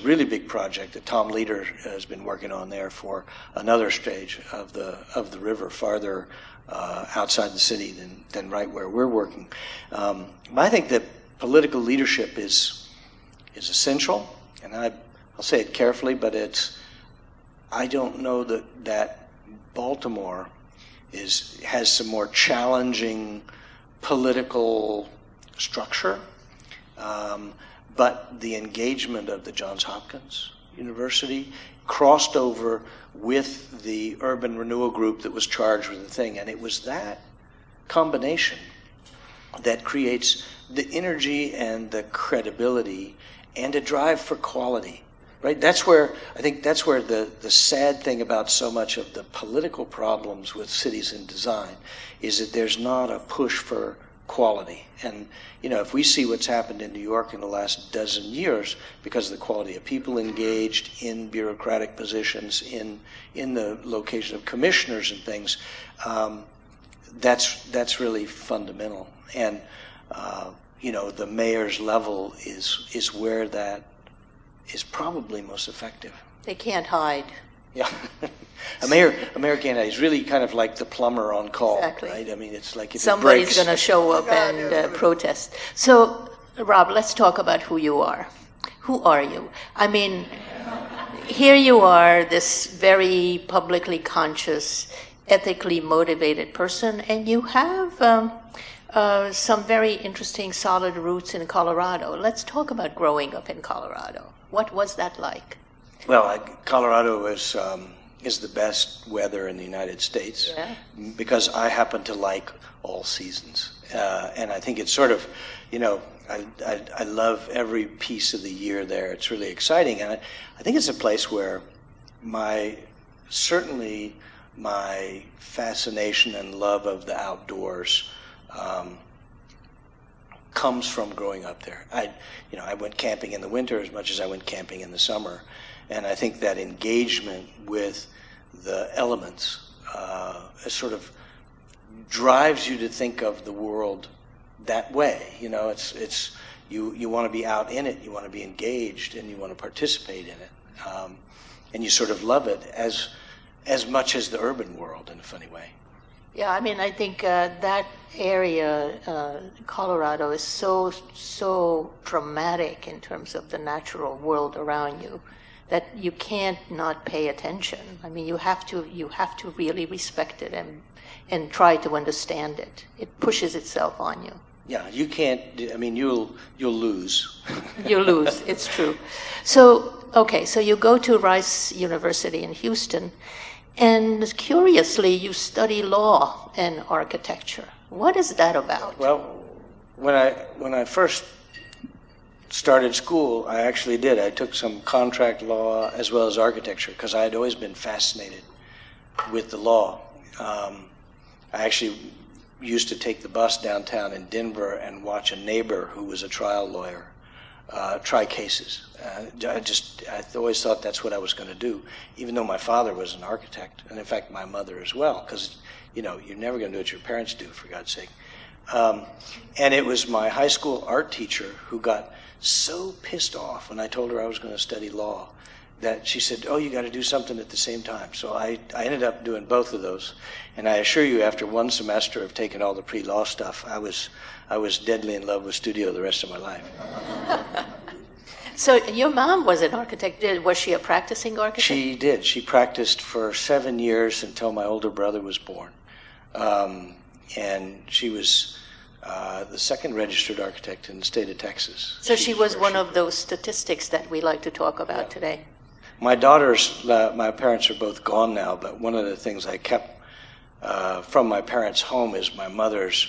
really big project that Tom Leader has been working on there for another stage of the river, farther outside the city than right where we're working. But I think that political leadership is essential, and I'll say it carefully, but I don't know that Baltimore has some more challenging political structure, but the engagement of the Johns Hopkins University crossed over with the urban renewal group that was charged with the thing, and it was that combination that creates the energy and the credibility and a drive for quality, right? I think that's where the sad thing about so much of the political problems with cities and design is that there's not a push for quality. And, you know, if we see what's happened in New York in the last dozen years because of the quality of people engaged in bureaucratic positions, in the location of commissioners and things, that's really fundamental. And, you know, the mayor's level is where that is probably most effective. They can't hide. Yeah. A mayor can't hide. He's really kind of like the plumber on call, exactly. Right? I mean, it's like if somebody's going to show up and protest. So, Rob, let's talk about who you are. Who are you? I mean, here you are, this very publicly conscious, ethically motivated person, and you have some very interesting, solid roots in Colorado. Let's talk about growing up in Colorado. What was that like? Well, Colorado is the best weather in the United States, yeah, because I happen to like all seasons, and I think it's sort of, you know, I love every piece of the year there. It's really exciting, and I think it's a place where certainly my fascination and love of the outdoors comes from growing up there. I went camping in the winter as much as I went camping in the summer, and I think that engagement with the elements sort of drives you to think of the world that way. You know, it's you want to be out in it, you want to be engaged, and you want to participate in it, and you sort of love it as much as the urban world in a funny way. Yeah, I mean, I think that area, Colorado, is so dramatic in terms of the natural world around you that you can't not pay attention. I mean, you have to really respect it and try to understand it. It pushes itself on you. Yeah, you can't. I mean, you'll lose. You'll lose. It's true. So okay, so you go to Rice University in Houston. And curiously, you study law and architecture. What is that about? Well, when I first started school, I actually did. I took some contract law as well as architecture because I had always been fascinated with the law. I actually used to take the bus downtown in Denver and watch a neighbor who was a trial lawyer try cases. I always thought that's what I was going to do, even though my father was an architect, and in fact my mother as well, because you know you're never going to do what your parents do, for God's sake. And it was my high school art teacher who got so pissed off when I told her I was going to study law that she said, oh, you got to do something at the same time. So I ended up doing both of those. And I assure you, after one semester of taking all the pre-law stuff, I was deadly in love with studio the rest of my life. So your mom was an architect. Was she a practicing architect? She did. She practiced for 7 years until my older brother was born. And she was the second registered architect in the state of Texas. So she was one of those statistics that we like to talk about today. My daughters, my parents are both gone now, but one of the things I kept from my parents' home is my mother's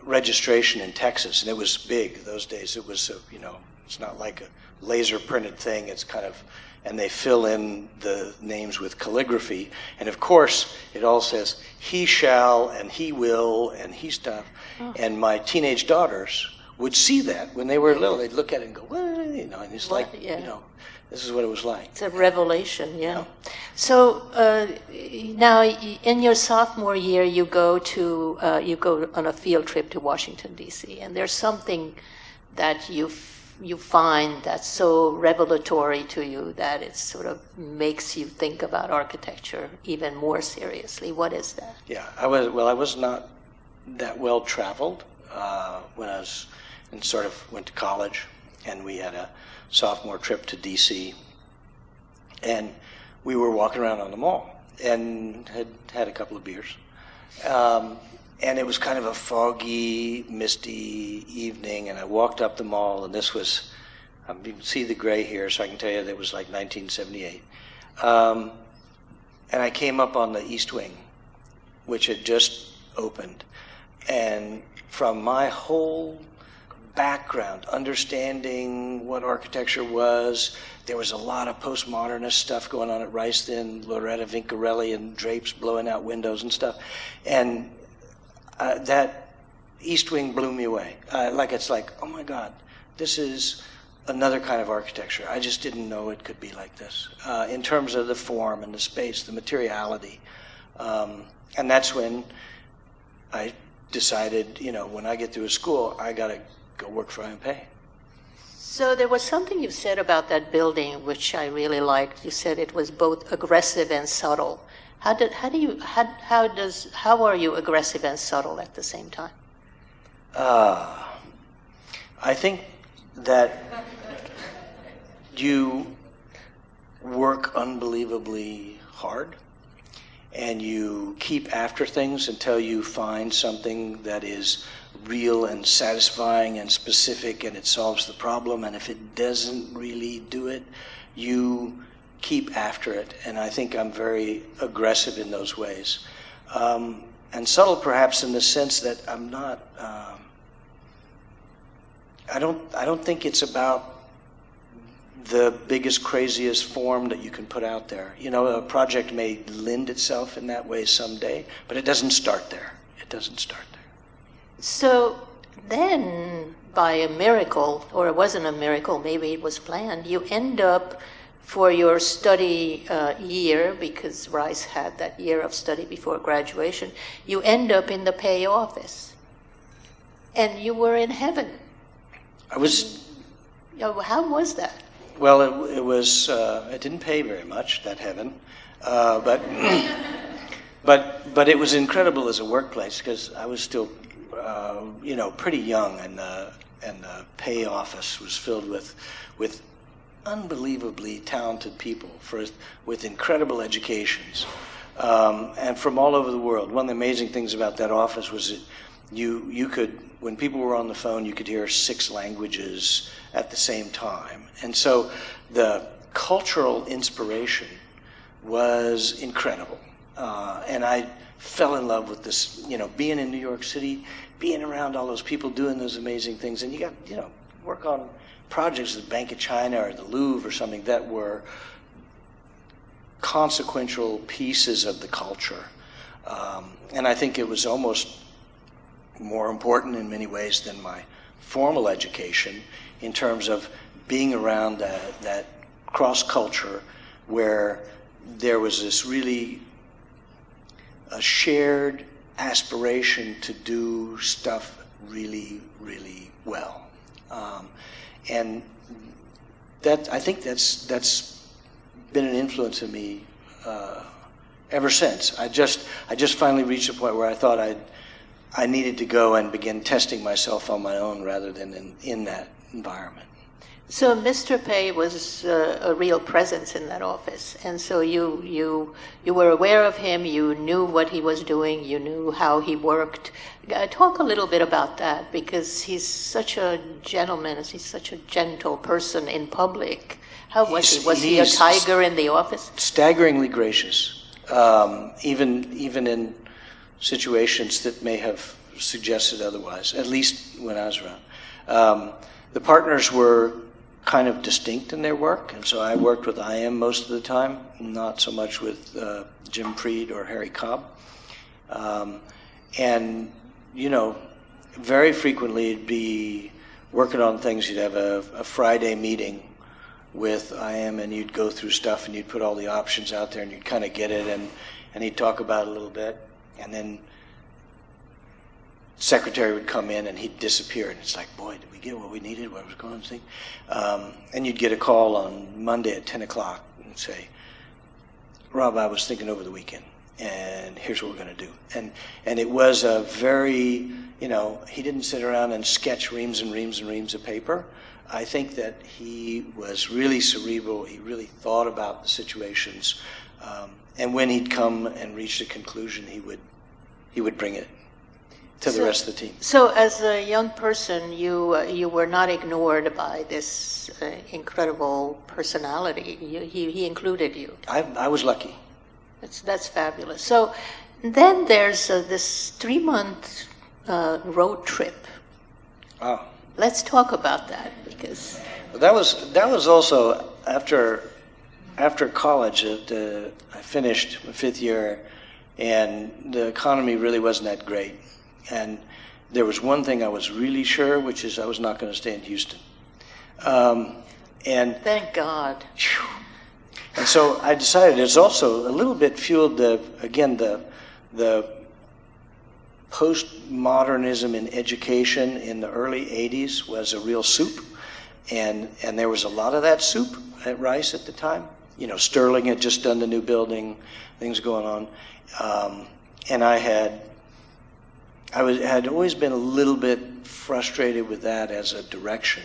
registration in Texas, and it was big those days. It was, it's not like a laser printed thing. It's kind of, and they fill in the names with calligraphy. And of course, it all says he shall and he will and he stuff. Oh. And my teenage daughters would see that when they were little. They'd look at it and go, well, and it's like, this is what it was like. It's a revelation, yeah. So now, in your sophomore year, you go on a field trip to Washington D.C. and there's something that you find that's so revelatory to you that it sort of makes you think about architecture even more seriously. What is that? Yeah, I was not that well traveled when I was and sort of went to college, and we had a sophomore trip to D.C. and we were walking around on the mall and had a couple of beers. And it was kind of a foggy, misty evening, and I walked up the mall, and this was, you can see the gray here, so I can tell you that it was like 1978. And I came up on the East Wing, which had just opened. And from my whole background, understanding what architecture was, there was a lot of postmodernist stuff going on at Rice then, Loretta Vincarelli and drapes blowing out windows and stuff. And that East Wing blew me away. It's like, oh my God, this is another kind of architecture. I just didn't know it could be like this in terms of the form and the space, the materiality. And that's when I decided, when I get through a school, I got to go work for AIA. So there was something you said about that building which I really liked. You said it was both aggressive and subtle. How are you aggressive and subtle at the same time? I think that you work unbelievably hard and you keep after things until you find something that is real and satisfying and specific and it solves the problem. And if it doesn't really do it, you keep after it, and I think I'm very aggressive in those ways. And subtle perhaps in the sense that I'm not, I don't think it's about the biggest, craziest form that you can put out there. A project may lend itself in that way someday, but it doesn't start there. It doesn't start there. So then, by a miracle, or it wasn't a miracle, maybe it was planned, you end up for your study year, because Rice had that year of study before graduation, you end up in the pay office. And you were in heaven. I was... How was that? Well, it was, it didn't pay very much, that heaven. But it was incredible as a workplace, because I was still, pretty young, and the pay office was filled with unbelievably talented people with incredible educations, and from all over the world. One of the amazing things about that office was that you could, when people were on the phone, you could hear 6 languages at the same time. And so the cultural inspiration was incredible. And I fell in love with this, being in New York City, being around all those people doing those amazing things. And you got, work on projects at the Bank of China or the Louvre or something that were consequential pieces of the culture. And I think it was almost more important in many ways than my formal education in terms of being around that cross-culture where there was this really a shared aspiration to do stuff really, really well. And that, I think that's been an influence in me ever since. I just finally reached a point where I thought I needed to go and begin testing myself on my own rather than in that environment. So Mr. Pei was a real presence in that office, and so you were aware of him, you knew what he was doing, you knew how he worked. Talk a little bit about that, because he's such a gentleman, he's such a gentle person in public. How was he? Was he a tiger in the office? Staggeringly gracious, even in situations that may have suggested otherwise, at least when I was around. The partners were kind of distinct in their work, and so I worked with IM most of the time, not so much with Jim Preed or Harry Cobb. And, you know, very frequently it'd be working on things. You'd have a Friday meeting with IM, and you'd go through stuff, and you'd put all the options out there, and you'd kind of get it, and he'd talk about it a little bit, and then secretary would come in and he'd disappear, and it's like, boy, did we get what we needed, what was going on? And you'd get a call on Monday at 10 o'clock and say, Rob, I was thinking over the weekend, and here's what we're going to do. And it was a very, you know, he didn't sit around and sketch reams and reams and reams of paper. I think that he was really cerebral. He really thought about the situations. And when he'd come and reach a conclusion, he would bring it to the rest of the team. So as a young person, you were not ignored by this incredible personality. He included you. I was lucky. That's fabulous. So then there's this 3-month road trip. Oh. Let's talk about that, because that was also after college. I finished my 5th year, and the economy really wasn't that great. And there was one thing I was really sure, which is I was not going to stay in Houston. And thank God. And so I decided it's also a little bit fueled the postmodernism in education in the early 80s was a real soup. And there was a lot of that soup at Rice at the time. You know, Sterling had just done the new building, things going on. And I had always been a little bit frustrated with that as a direction.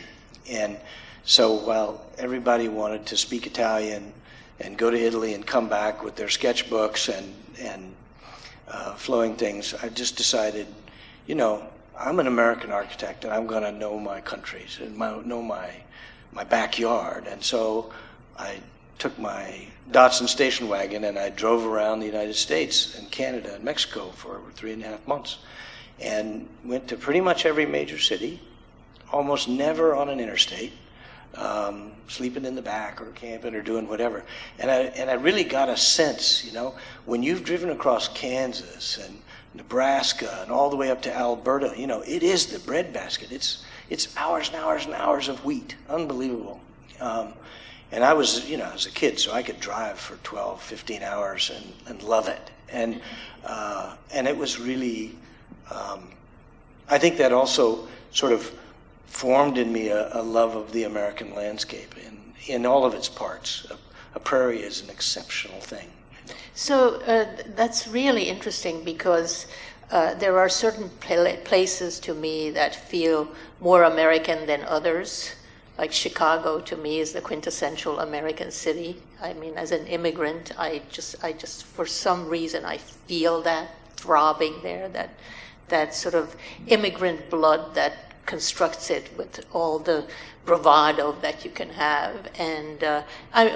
And so while everybody wanted to speak Italian and go to Italy and come back with their sketchbooks and flowing things, I just decided, you know, I'm an American architect, and I'm going to know my countries and know my backyard. And so I took my Datsun station wagon and I drove around the United States and Canada and Mexico for 3.5 months. And went to pretty much every major city, almost never on an interstate, sleeping in the back or camping or doing whatever. And I really got a sense, you know, when you've driven across Kansas and Nebraska and all the way up to Alberta, you know, it is the breadbasket. It's hours and hours and hours of wheat. Unbelievable. And I was, you know, I was a kid, so I could drive for 12, 15 hours and love it. And it was really... I think that also sort of formed in me a love of the American landscape in all of its parts. A prairie is an exceptional thing. So that's really interesting, because there are certain places to me that feel more American than others. Like Chicago, to me, is the quintessential American city. I mean, as an immigrant, I just for some reason I feel that throbbing there, that sort of immigrant blood that constructs it with all the bravado that you can have. And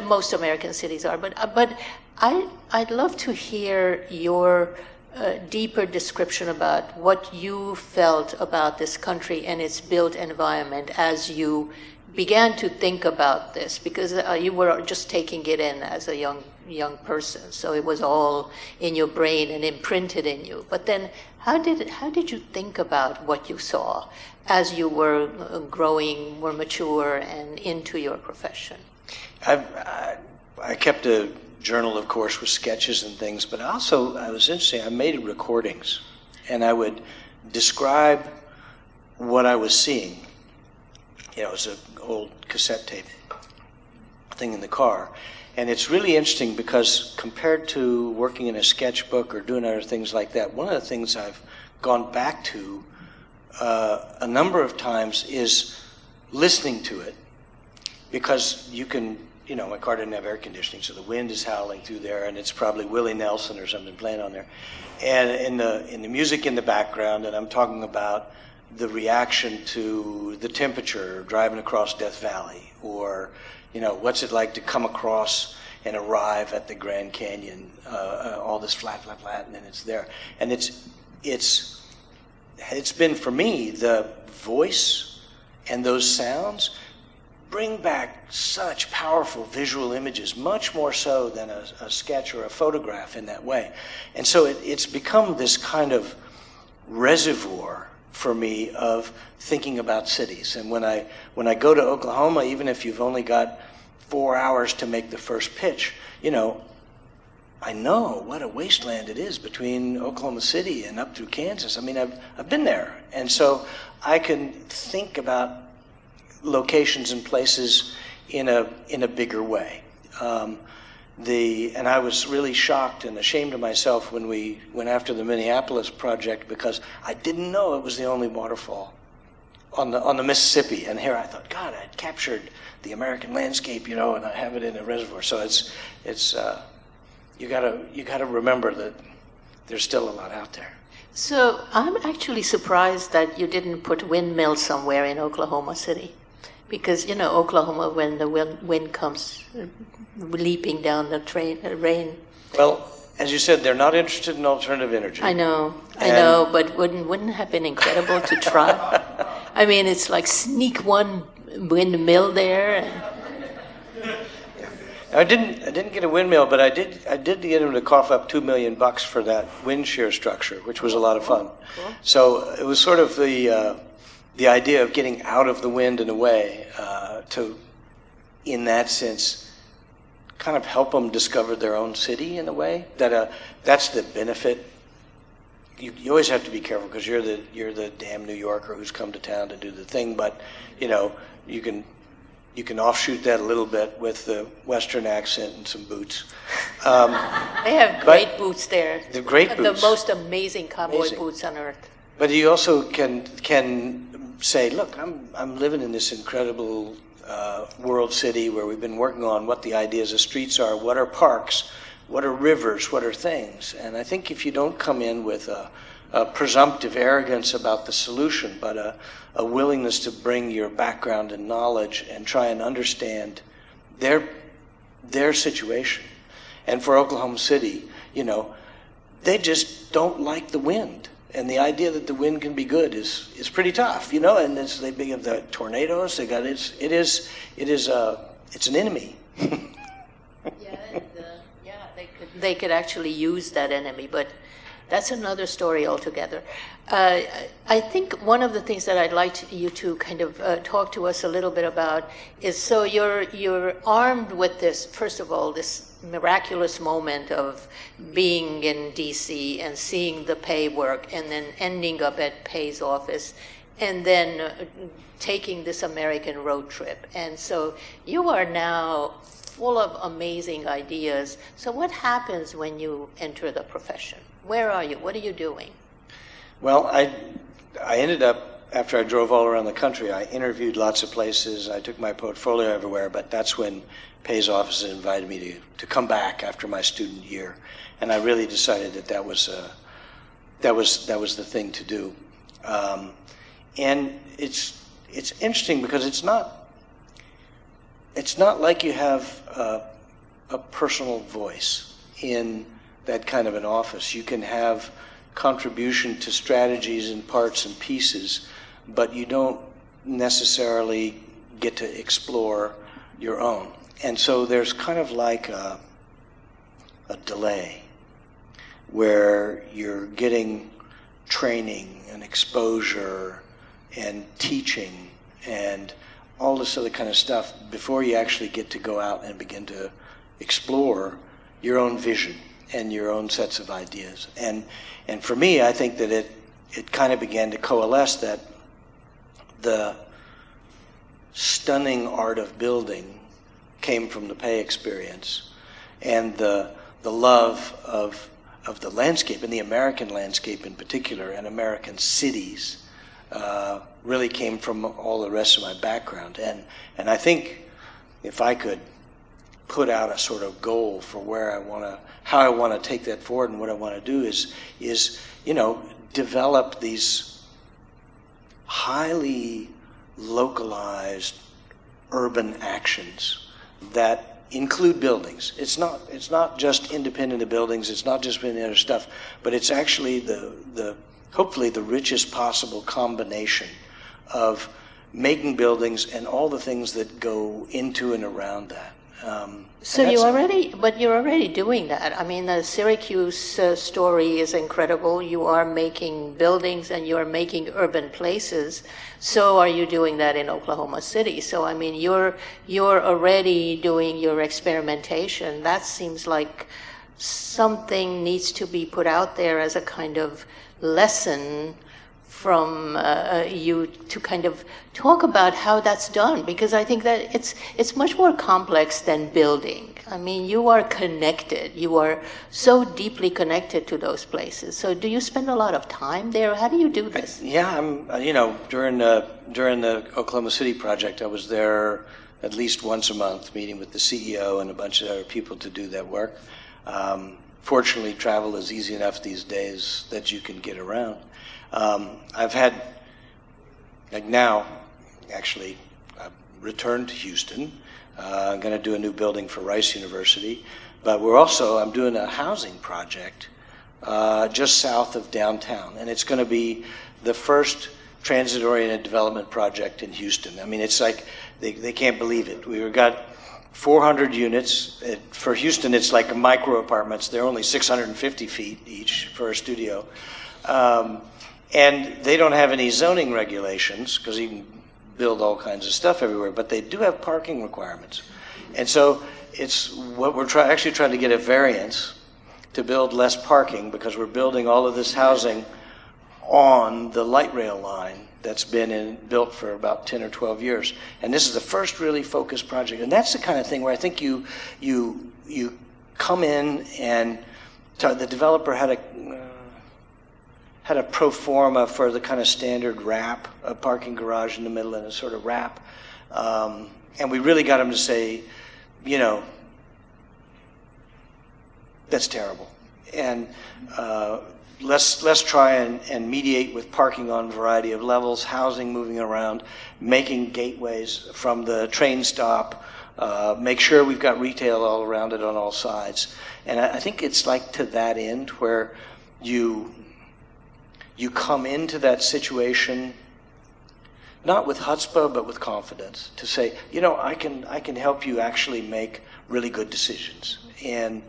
most American cities are, but I'd love to hear your deeper description about what you felt about this country and its built environment as you began to think about this, because you were just taking it in as a young person, so it was all in your brain and imprinted in you. But then how did you think about what you saw as you were growing more mature and into your profession? I kept a journal, of course, with sketches and things, but also I was interesting. I made recordings, and I would describe what I was seeing. You know, it was an old cassette tape thing in the car. And it's really interesting because compared to working in a sketchbook or doing other things like that, one of the things I've gone back to a number of times is listening to it, because you can, you know, my car didn't have air conditioning, so the wind is howling through there, and it's probably Willie Nelson or something playing on there, and in the music in the background, and I'm talking about the reaction to the temperature driving across Death Valley, or, you know, what's it like to come across and arrive at the Grand Canyon, all this flat, and then it's there, and it's been, for me, the voice and those sounds bring back such powerful visual images, much more so than a sketch or a photograph in that way. And so it's become this kind of reservoir for me of thinking about cities. And when I go to Oklahoma, even if you've only got 4 hours to make the first pitch, you know, I know what a wasteland it is between Oklahoma City and up through Kansas. I mean, I've been there. And so I can think about locations and places in a bigger way. And I was really shocked and ashamed of myself when we went after the Minneapolis project, because I didn't know it was the only waterfall on the Mississippi. And here I thought, God, I'd captured the American landscape, you know, and I have it in a reservoir. So it's you gotta remember that there's still a lot out there. So I'm actually surprised that you didn't put windmills somewhere in Oklahoma City, because, you know, Oklahoma, when the wind comes leaping down the rain. Well, as you said, they're not interested in alternative energy. I know, but wouldn't it have been incredible to try? I mean, it's like sneak one windmill there. I didn't get a windmill, but I did get him to cough up $2 million for that wind shear structure, which was a lot of fun. Cool. So it was sort of the idea of getting out of the wind in a way to, in that sense, kind of help them discover their own city in a way. That's the benefit. You always have to be careful, because you're the damn New Yorker who's come to town to do the thing, but, you know, you can offshoot that a little bit with the Western accent and some boots. They have great boots there. The great boots. The most amazing cowboy boots on earth. But you also can say, look, I'm living in this incredible world city where we've been working on what the ideas of streets are, what are parks, what are rivers, what are things. And I think if you don't come in with a presumptive arrogance about the solution, but a willingness to bring your background and knowledge and try and understand their situation. And for Oklahoma City, you know, they just don't like the wind. And the idea that the wind can be good is pretty tough, you know. And they big of the tornadoes. It's an enemy. They could actually use that enemy, but that's another story altogether. I think one of the things that I'd like you to kind of talk to us a little bit about is, so you're armed with this, first of all, this miraculous moment of being in D.C. and seeing the Pay work, and then ending up at Pay's office, and then taking this American road trip. And so you are now full of amazing ideas. So what happens when you enter the profession? Where are you? What are you doing? Well, I ended up, after I drove all around the country, I interviewed lots of places. I took my portfolio everywhere, but that's when Pay's office invited me to come back after my student year, and I really decided that was the thing to do. And it's interesting because it's not like you have a personal voice in that kind of an office. You can have contribution to strategies and parts and pieces, but you don't necessarily get to explore your own. And so there's kind of like a delay where you're getting training and exposure and teaching and all this other kind of stuff before you actually get to go out and begin to explore your own vision and your own sets of ideas. And for me, I think that it kind of began to coalesce that the stunning art of building came from the Pei experience, and the love of the landscape, and the American landscape in particular, and American cities, really came from all the rest of my background. And I think if I could put out a sort of goal for how I want to take that forward, and what I want to do is develop these highly localized urban actions that include buildings. It's not just independent of buildings. It's not just any other stuff, but it's actually hopefully the richest possible combination of making buildings and all the things that go into and around that. So you're already doing that. I mean, the Syracuse story is incredible. You are making buildings and you are making urban places. So are you doing that in Oklahoma City? So I mean, you're already doing your experimentation. That seems like something needs to be put out there as a kind of lesson from you to kind of talk about how that's done, because I think that it's much more complex than building. I mean, you are connected. You are so deeply connected to those places. So do you spend a lot of time there? How do you do this? Yeah, during the Oklahoma City project, I was there at least once a month, meeting with the CEO and a bunch of other people to do that work. Fortunately, travel is easy enough these days that you can get around. I've had, like now, actually, I've returned to Houston. I'm going to do a new building for Rice University, but I'm doing a housing project just south of downtown, and it's going to be the first transit-oriented development project in Houston. I mean, it's like they can't believe it. We've got 400 units. For Houston, it's like micro apartments. They're only 650 feet each for a studio. And they don't have any zoning regulations because you can build all kinds of stuff everywhere, but they do have parking requirements. And so it's what we're actually trying to get a variance to build less parking, because we're building all of this housing on the light rail line that's been built for about 10 or 12 years. And this is the first really focused project. And that's the kind of thing where I think you come in, and the developer had a pro forma for the kind of standard wrap, a parking garage in the middle and a sort of wrap. And we really got him to say, that's terrible. And let's try and mediate with parking on a variety of levels, housing moving around, making gateways from the train stop, make sure we've got retail all around it on all sides. And I think it's like to that end where you come into that situation not with chutzpah, but with confidence, to say, I can help you actually make really good decisions. And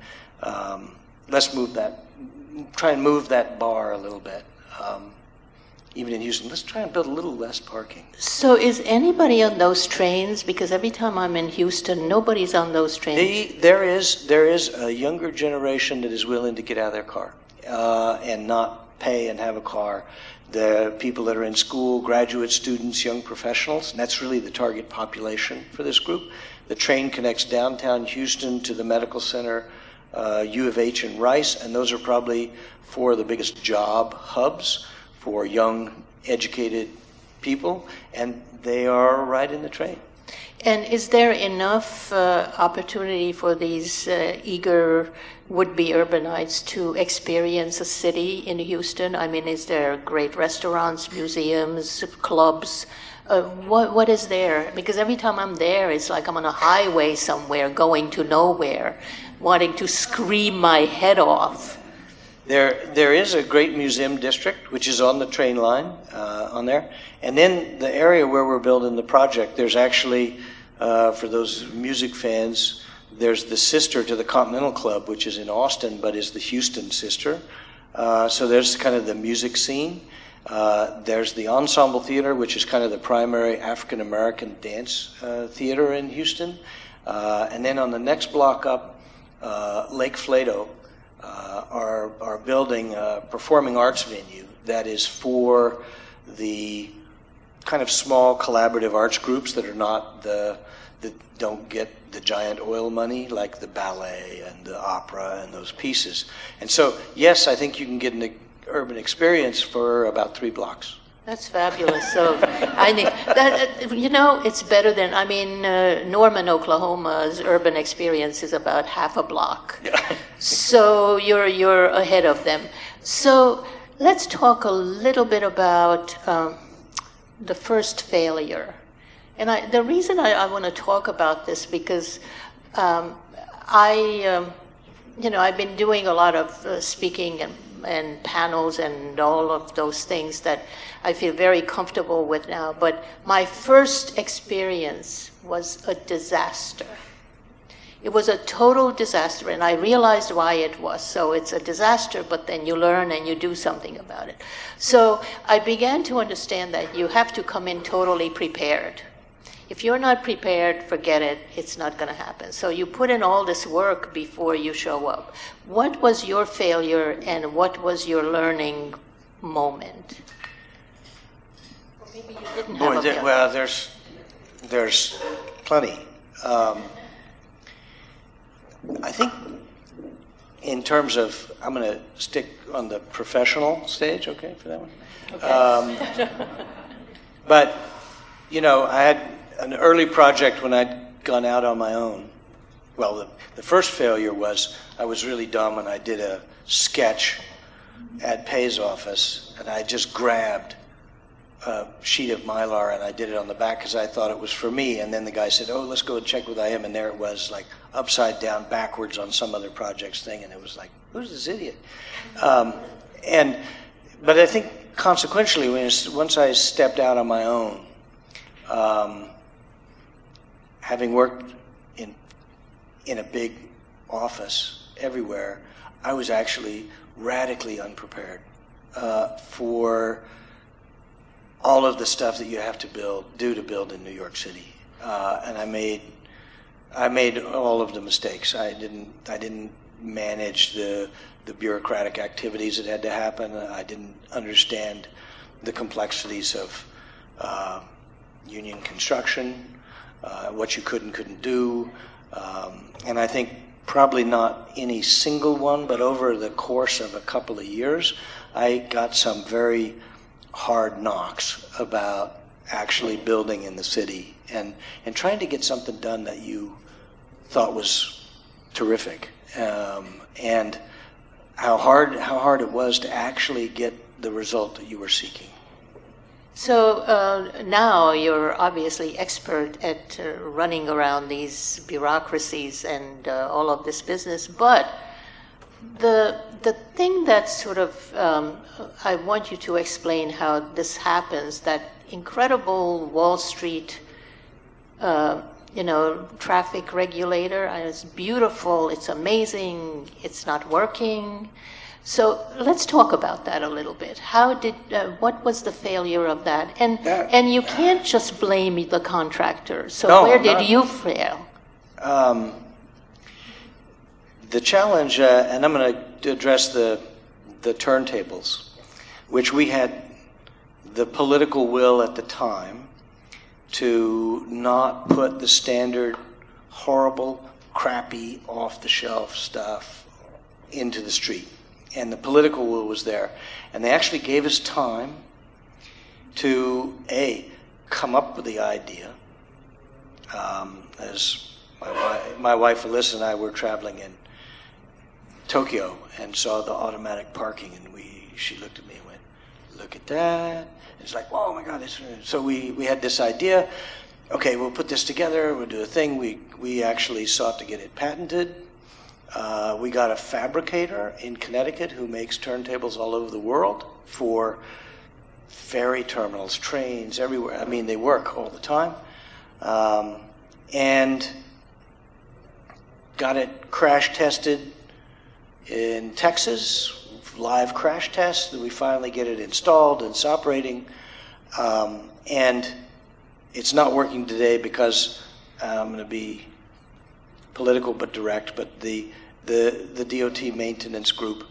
let's try and move that bar a little bit. Even in Houston, let's try and build a little less parking. So is anybody on those trains? Because every time I'm in Houston, nobody's on those trains. There is a younger generation that is willing to get out of their car and not pay and have a car. The people that are in school, graduate students, young professionals, and that's really the target population for this group. The train connects downtown Houston to the medical center, U of H and Rice, and those are probably four of the biggest job hubs for young, educated people, and they are right in the train. And is there enough opportunity for these eager would-be urbanites to experience a city in Houston? I mean, is there great restaurants, museums, clubs? What is there? Because every time I'm there, it's like I'm on a highway somewhere, going to nowhere, wanting to scream my head off. There is a great museum district, which is on the train line on there. And then the area where we're building the project, there's actually, for those music fans, there's the sister to the Continental Club, which is in Austin, but is the Houston sister. So there's kind of the music scene. There's the Ensemble Theater, which is kind of the primary African-American dance theater in Houston. And then on the next block up, Lake Flato are building a performing arts venue that is for the kind of small collaborative arts groups that are not that don't get the giant oil money like the ballet and the opera and those pieces. And so, yes, I think you can get an urban experience for about 3 blocks. That's fabulous. So I think that, you know, it's better than, I mean, Norman, Oklahoma's urban experience is about half a block. Yeah. So you're ahead of them. So let's talk a little bit about the first failure. And the reason I want to talk about this because I've been doing a lot of speaking and panels and all of those things that I feel very comfortable with now. But my first experience was a disaster. It was a total disaster, and I realized why it was. So it's a disaster, but then you learn and you do something about it. So I began to understand that you have to come in totally prepared. If you're not prepared, forget it. It's not going to happen. So you put in all this work before you show up. What was your failure and what was your learning moment? Or maybe you didn't have a failure. Well, there's plenty. I think in terms of, I'm going to stick on the professional stage, okay, for that one? Okay. But, you know, I had an early project when I'd gone out on my own. Well, the first failure was I was really dumb and I did a sketch at Pay's office and I just grabbed a sheet of Mylar and I did it on the back because I thought it was for me. And then the guy said, oh, let's go and check with him. And there it was, like upside down, backwards on some other project's thing. And it was like, who's this idiot? But I think consequentially, once I stepped out on my own, having worked in a big office everywhere, I was actually radically unprepared for all of the stuff that you have to do to build in New York City, and I made all of the mistakes. I didn't manage the bureaucratic activities that had to happen. I didn't understand the complexities of union construction, what you could and couldn't do, and I think probably not any single one, but over the course of a couple of years, I got some very hard knocks about actually building in the city and trying to get something done that you thought was terrific, and how hard it was to actually get the result that you were seeking. So now you're obviously expert at running around these bureaucracies and all of this business, but the thing that sort of, I want you to explain how this happens, that incredible Wall Street, traffic regulator, and it's beautiful, it's amazing, it's not working. So let's talk about that a little bit. What was the failure of that? And you can't just blame the contractor. So where did you fail? The challenge, and I'm going to address the turntables, which we had the political will at the time to not put the standard horrible, crappy, off-the-shelf stuff into the street. And the political will was there. And they actually gave us time to, come up with the idea. As my wife Alyssa and I were traveling in Tokyo and saw the automatic parking, and she looked at me and went, look at that. And it's like, oh my God. So we had this idea. Okay, we'll put this together. We'll do a thing. We actually sought to get it patented. We got a fabricator in Connecticut who makes turntables all over the world for ferry terminals, trains, everywhere. I mean, they work all the time. And got it crash tested in Texas, live crash test. We finally get it installed and it's operating. And it's not working today because I'm going to be political but direct, but the DOT maintenance group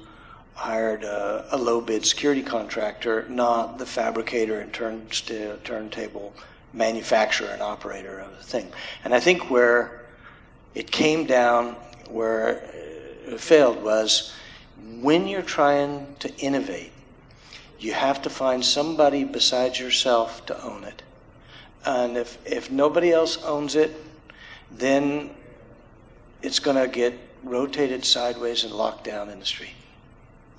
hired a low-bid security contractor, not the fabricator and turntable manufacturer and operator of the thing. And I think where it came down, where it failed, was when you're trying to innovate, you have to find somebody besides yourself to own it. And if nobody else owns it, then it's going to get rotated sideways and locked down in the street.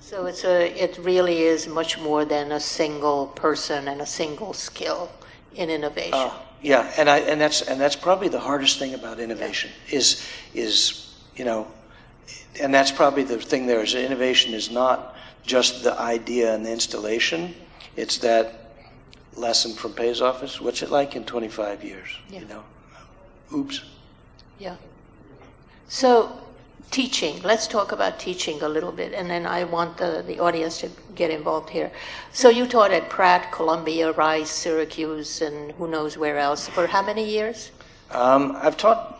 So it really is much more than a single person and a single skill in innovation. Yeah, and that's probably the hardest thing about innovation is you know, and that's probably the thing there is innovation is not just the idea and the installation. It's that lesson from Pay's office. What's it like in 25 years? Yeah. You know, oops. Yeah. So teaching. Let's talk about teaching a little bit, and then I want the audience to get involved here. So you taught at Pratt, Columbia, Rice, Syracuse, and who knows where else. For how many years? I've taught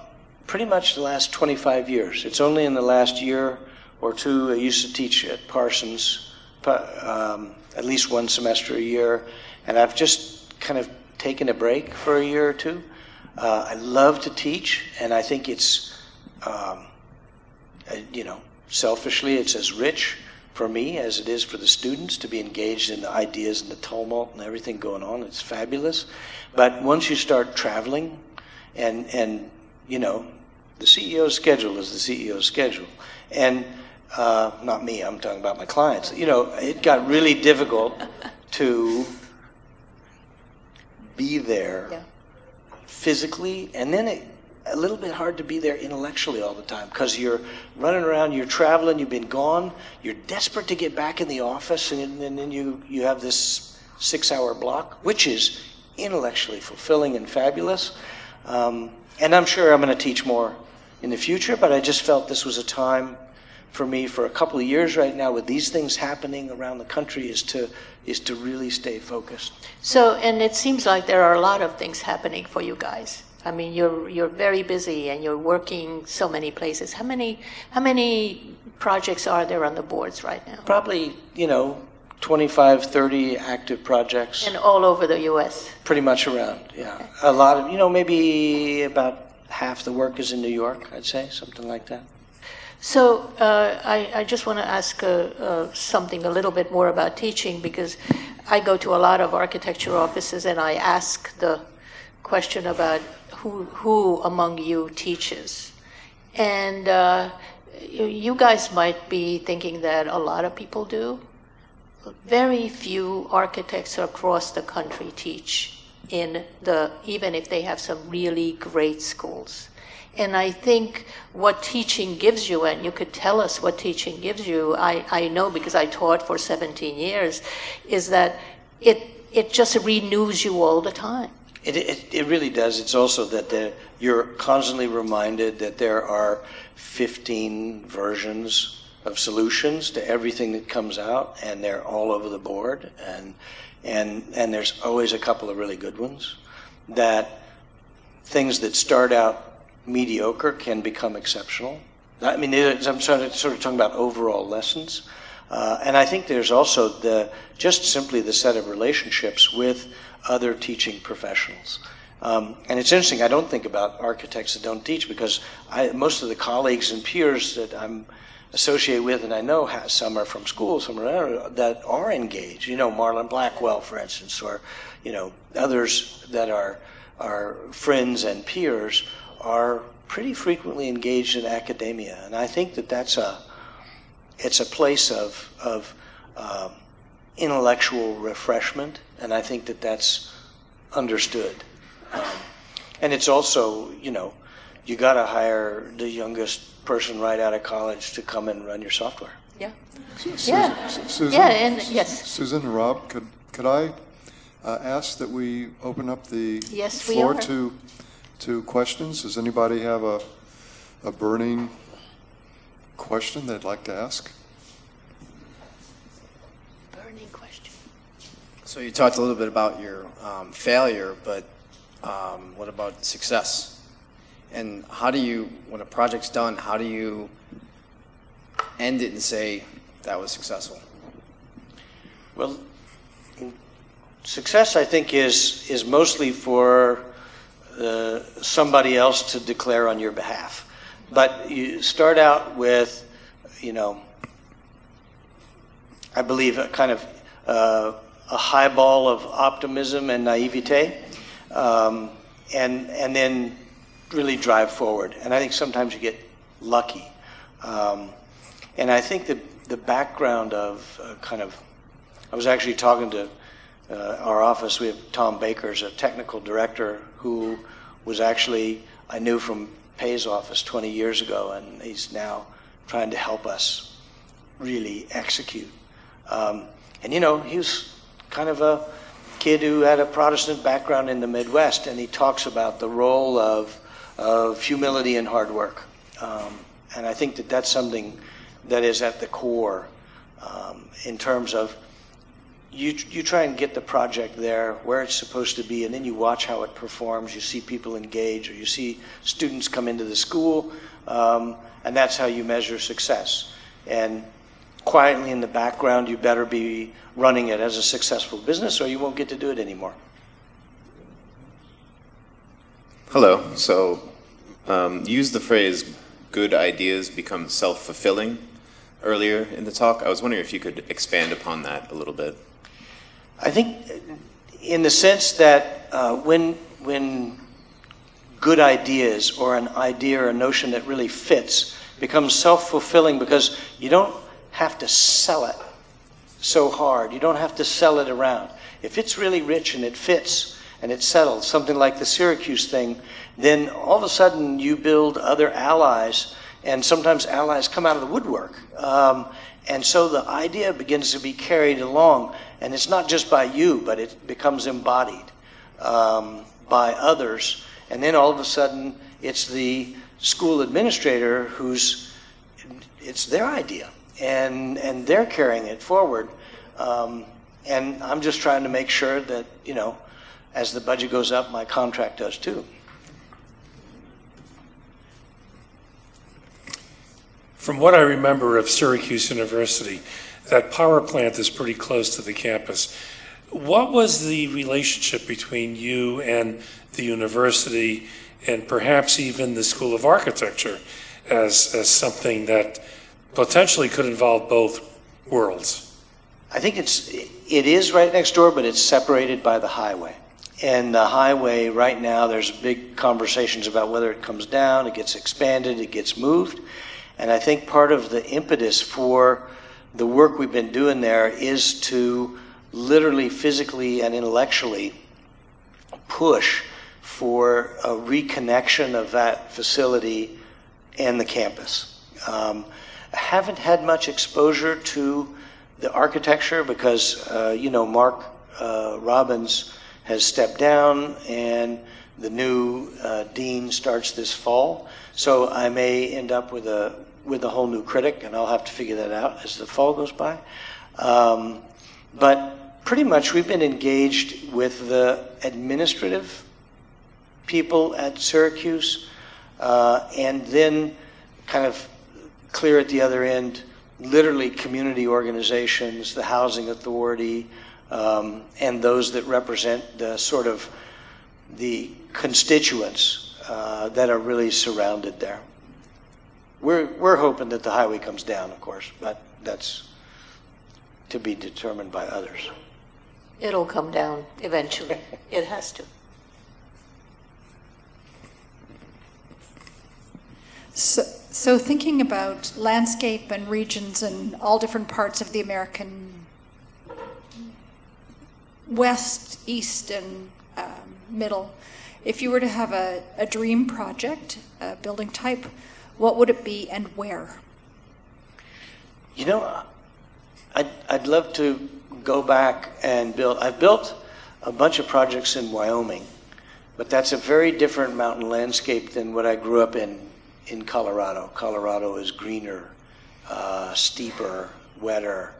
pretty much the last 25 years. It's only in the last year or two I used to teach at Parsons, at least one semester a year, and I've just kind of taken a break for a year or two. I love to teach, and I think it's, you know, selfishly, it's as rich for me as it is for the students to be engaged in the ideas and the tumult and everything going on. It's fabulous. But once you start traveling, and you know, the CEO's schedule is the CEO's schedule. And not me, I'm talking about my clients. You know, it got really difficult to be there physically, and then a little bit hard to be there intellectually all the time because you're running around, you're traveling, you've been gone, you're desperate to get back in the office, and then you have this 6-hour block, which is intellectually fulfilling and fabulous. And I'm sure I'm going to teach more in the future, but I just felt this was a time for me for a couple of years right now with these things happening around the country is to really stay focused. So, and it seems like there are a lot of things happening for you guys. I mean, you're very busy and you're working so many places. How many projects are there on the boards right now? Probably, you know, 25, 30 active projects. And all over the U.S.? Pretty much around, yeah. Okay. A lot of, you know, maybe about half the work is in New York, I'd say, something like that. So I just want to ask something a little bit more about teaching, because I go to a lot of architecture offices and I ask the question about who among you teaches. And you guys might be thinking that a lot of people do. Very few architects across the country teach even if they have some really great schools. And I think what teaching gives you, and you could tell us what teaching gives you, I know because I taught for 17 years, is that it just renews you all the time. It really does. It's also that you're constantly reminded that there are 15 versions of solutions to everything that comes out, and they're all over the board, and there's always a couple of really good ones. That things that start out mediocre can become exceptional. I mean, I'm sort of talking about overall lessons, and I think there's also just simply the set of relationships with other teaching professionals. And it's interesting, I don't think about architects that don't teach, because most of the colleagues and peers that I'm associated with, and I know some are from school, some are that are engaged. You know, Marlon Blackwell, for instance, or you know, others that are friends and peers are pretty frequently engaged in academia, and I think that it's a place of intellectual refreshment, and I think that that's understood. And it's also, you know, you got to hire the youngest person right out of college to come and run your software. Yeah. Susan, yeah, and yes. Susan and Rob, could I ask that we open up the floor to questions? Does anybody have a burning question they'd like to ask? Burning question. So you talked a little bit about your failure, but what about success? And how do you, when a project's done, how do you end it and say, that was successful? Well, success, I think, is mostly for somebody else to declare on your behalf. But you start out with, I believe, a kind of a high ball of optimism and naivete, and then really drive forward. And I think sometimes you get lucky. And I think that the background of I was actually talking to our office. We have Tom Baker's a technical director who was actually, I knew from Pay's office 20 years ago, and he's now trying to help us really execute. And he was kind of a kid who had a Protestant background in the Midwest, and he talks about the role of humility and hard work. And I think that that's something that is at the core in terms of you try and get the project there where it's supposed to be, and then you watch how it performs. You see people engage, or you see students come into the school, and that's how you measure success. And quietly in the background, you better be running it as a successful business, or you won't get to do it anymore. Hello. So you used the phrase "good ideas become self-fulfilling" earlier in the talk. I was wondering if you could expand upon that a little bit. I think in the sense that when good ideas, or an idea or a notion that really fits, becomes self-fulfilling, because you don't have to sell it so hard. You don't have to sell it around. If it's really rich and it fits and it's settled, something like the Syracuse thing, then all of a sudden you build other allies, and sometimes allies come out of the woodwork. And so the idea begins to be carried along, and it's not just by you, but it becomes embodied by others. And then all of a sudden it's the school administrator it's their idea, and they're carrying it forward. And I'm just trying to make sure that, as the budget goes up, my contract does too. From what I remember of Syracuse University, that power plant is pretty close to the campus. What was the relationship between you and the university, and perhaps even the School of Architecture, as something that potentially could involve both worlds? I think it is right next door, but it's separated by the highway. And the highway right now, there's big conversations about whether it comes down, it gets expanded, it gets moved. And I think part of the impetus for the work we've been doing there is to literally, physically, and intellectually push for a reconnection of that facility and the campus. I haven't had much exposure to the architecture because, Mark Robbins has stepped down, and the new dean starts this fall. So I may end up with a whole new critic, and I'll have to figure that out as the fall goes by. But pretty much we've been engaged with the administrative people at Syracuse, and then kind of clear at the other end, literally community organizations, the housing authority, and those that represent the sort of the constituents that are really surrounded there. We're hoping that the highway comes down, of course, but that's to be determined by others. It'll come down eventually. It has to. So thinking about landscape and regions in all different parts of the American West, East, and Middle, if you were to have a dream project, a building type, what would it be and where? I'd love to go back and build. I've built a bunch of projects in Wyoming, but that's a very different mountain landscape than what I grew up in Colorado. Colorado is greener, steeper, wetter,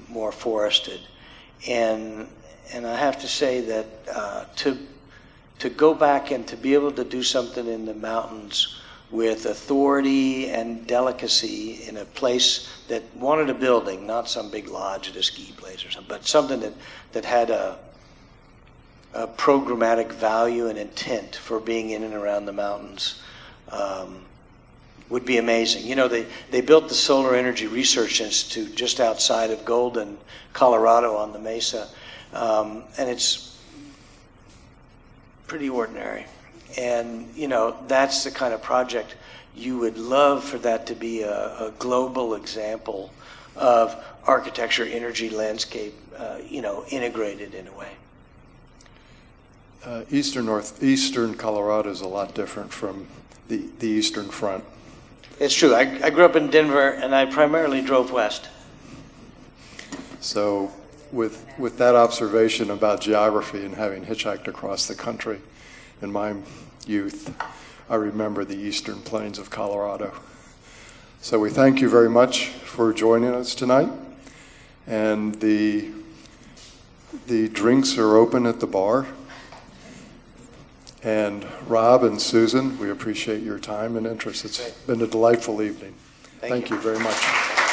more forested. And I have to say that to go back and to be able to do something in the mountains with authority and delicacy in a place that wanted a building, not some big lodge at a ski place or something, but something that had a programmatic value and intent for being in and around the mountains, would be amazing. You know, they built the Solar Energy Research Institute just outside of Golden, Colorado on the Mesa, and it's pretty ordinary. And, you know, that's the kind of project you would love for that to be a global example of architecture, energy, landscape, you know, integrated in a way. Eastern Colorado is a lot different from the Eastern Front. It's true. I grew up in Denver, and I primarily drove west. So with that observation about geography and having hitchhiked across the country in my youth, I remember the Eastern Plains of Colorado. So we thank you very much for joining us tonight. And the drinks are open at the bar. And Rob and Susan, we appreciate your time and interest. It's been a delightful evening. Thank you very much.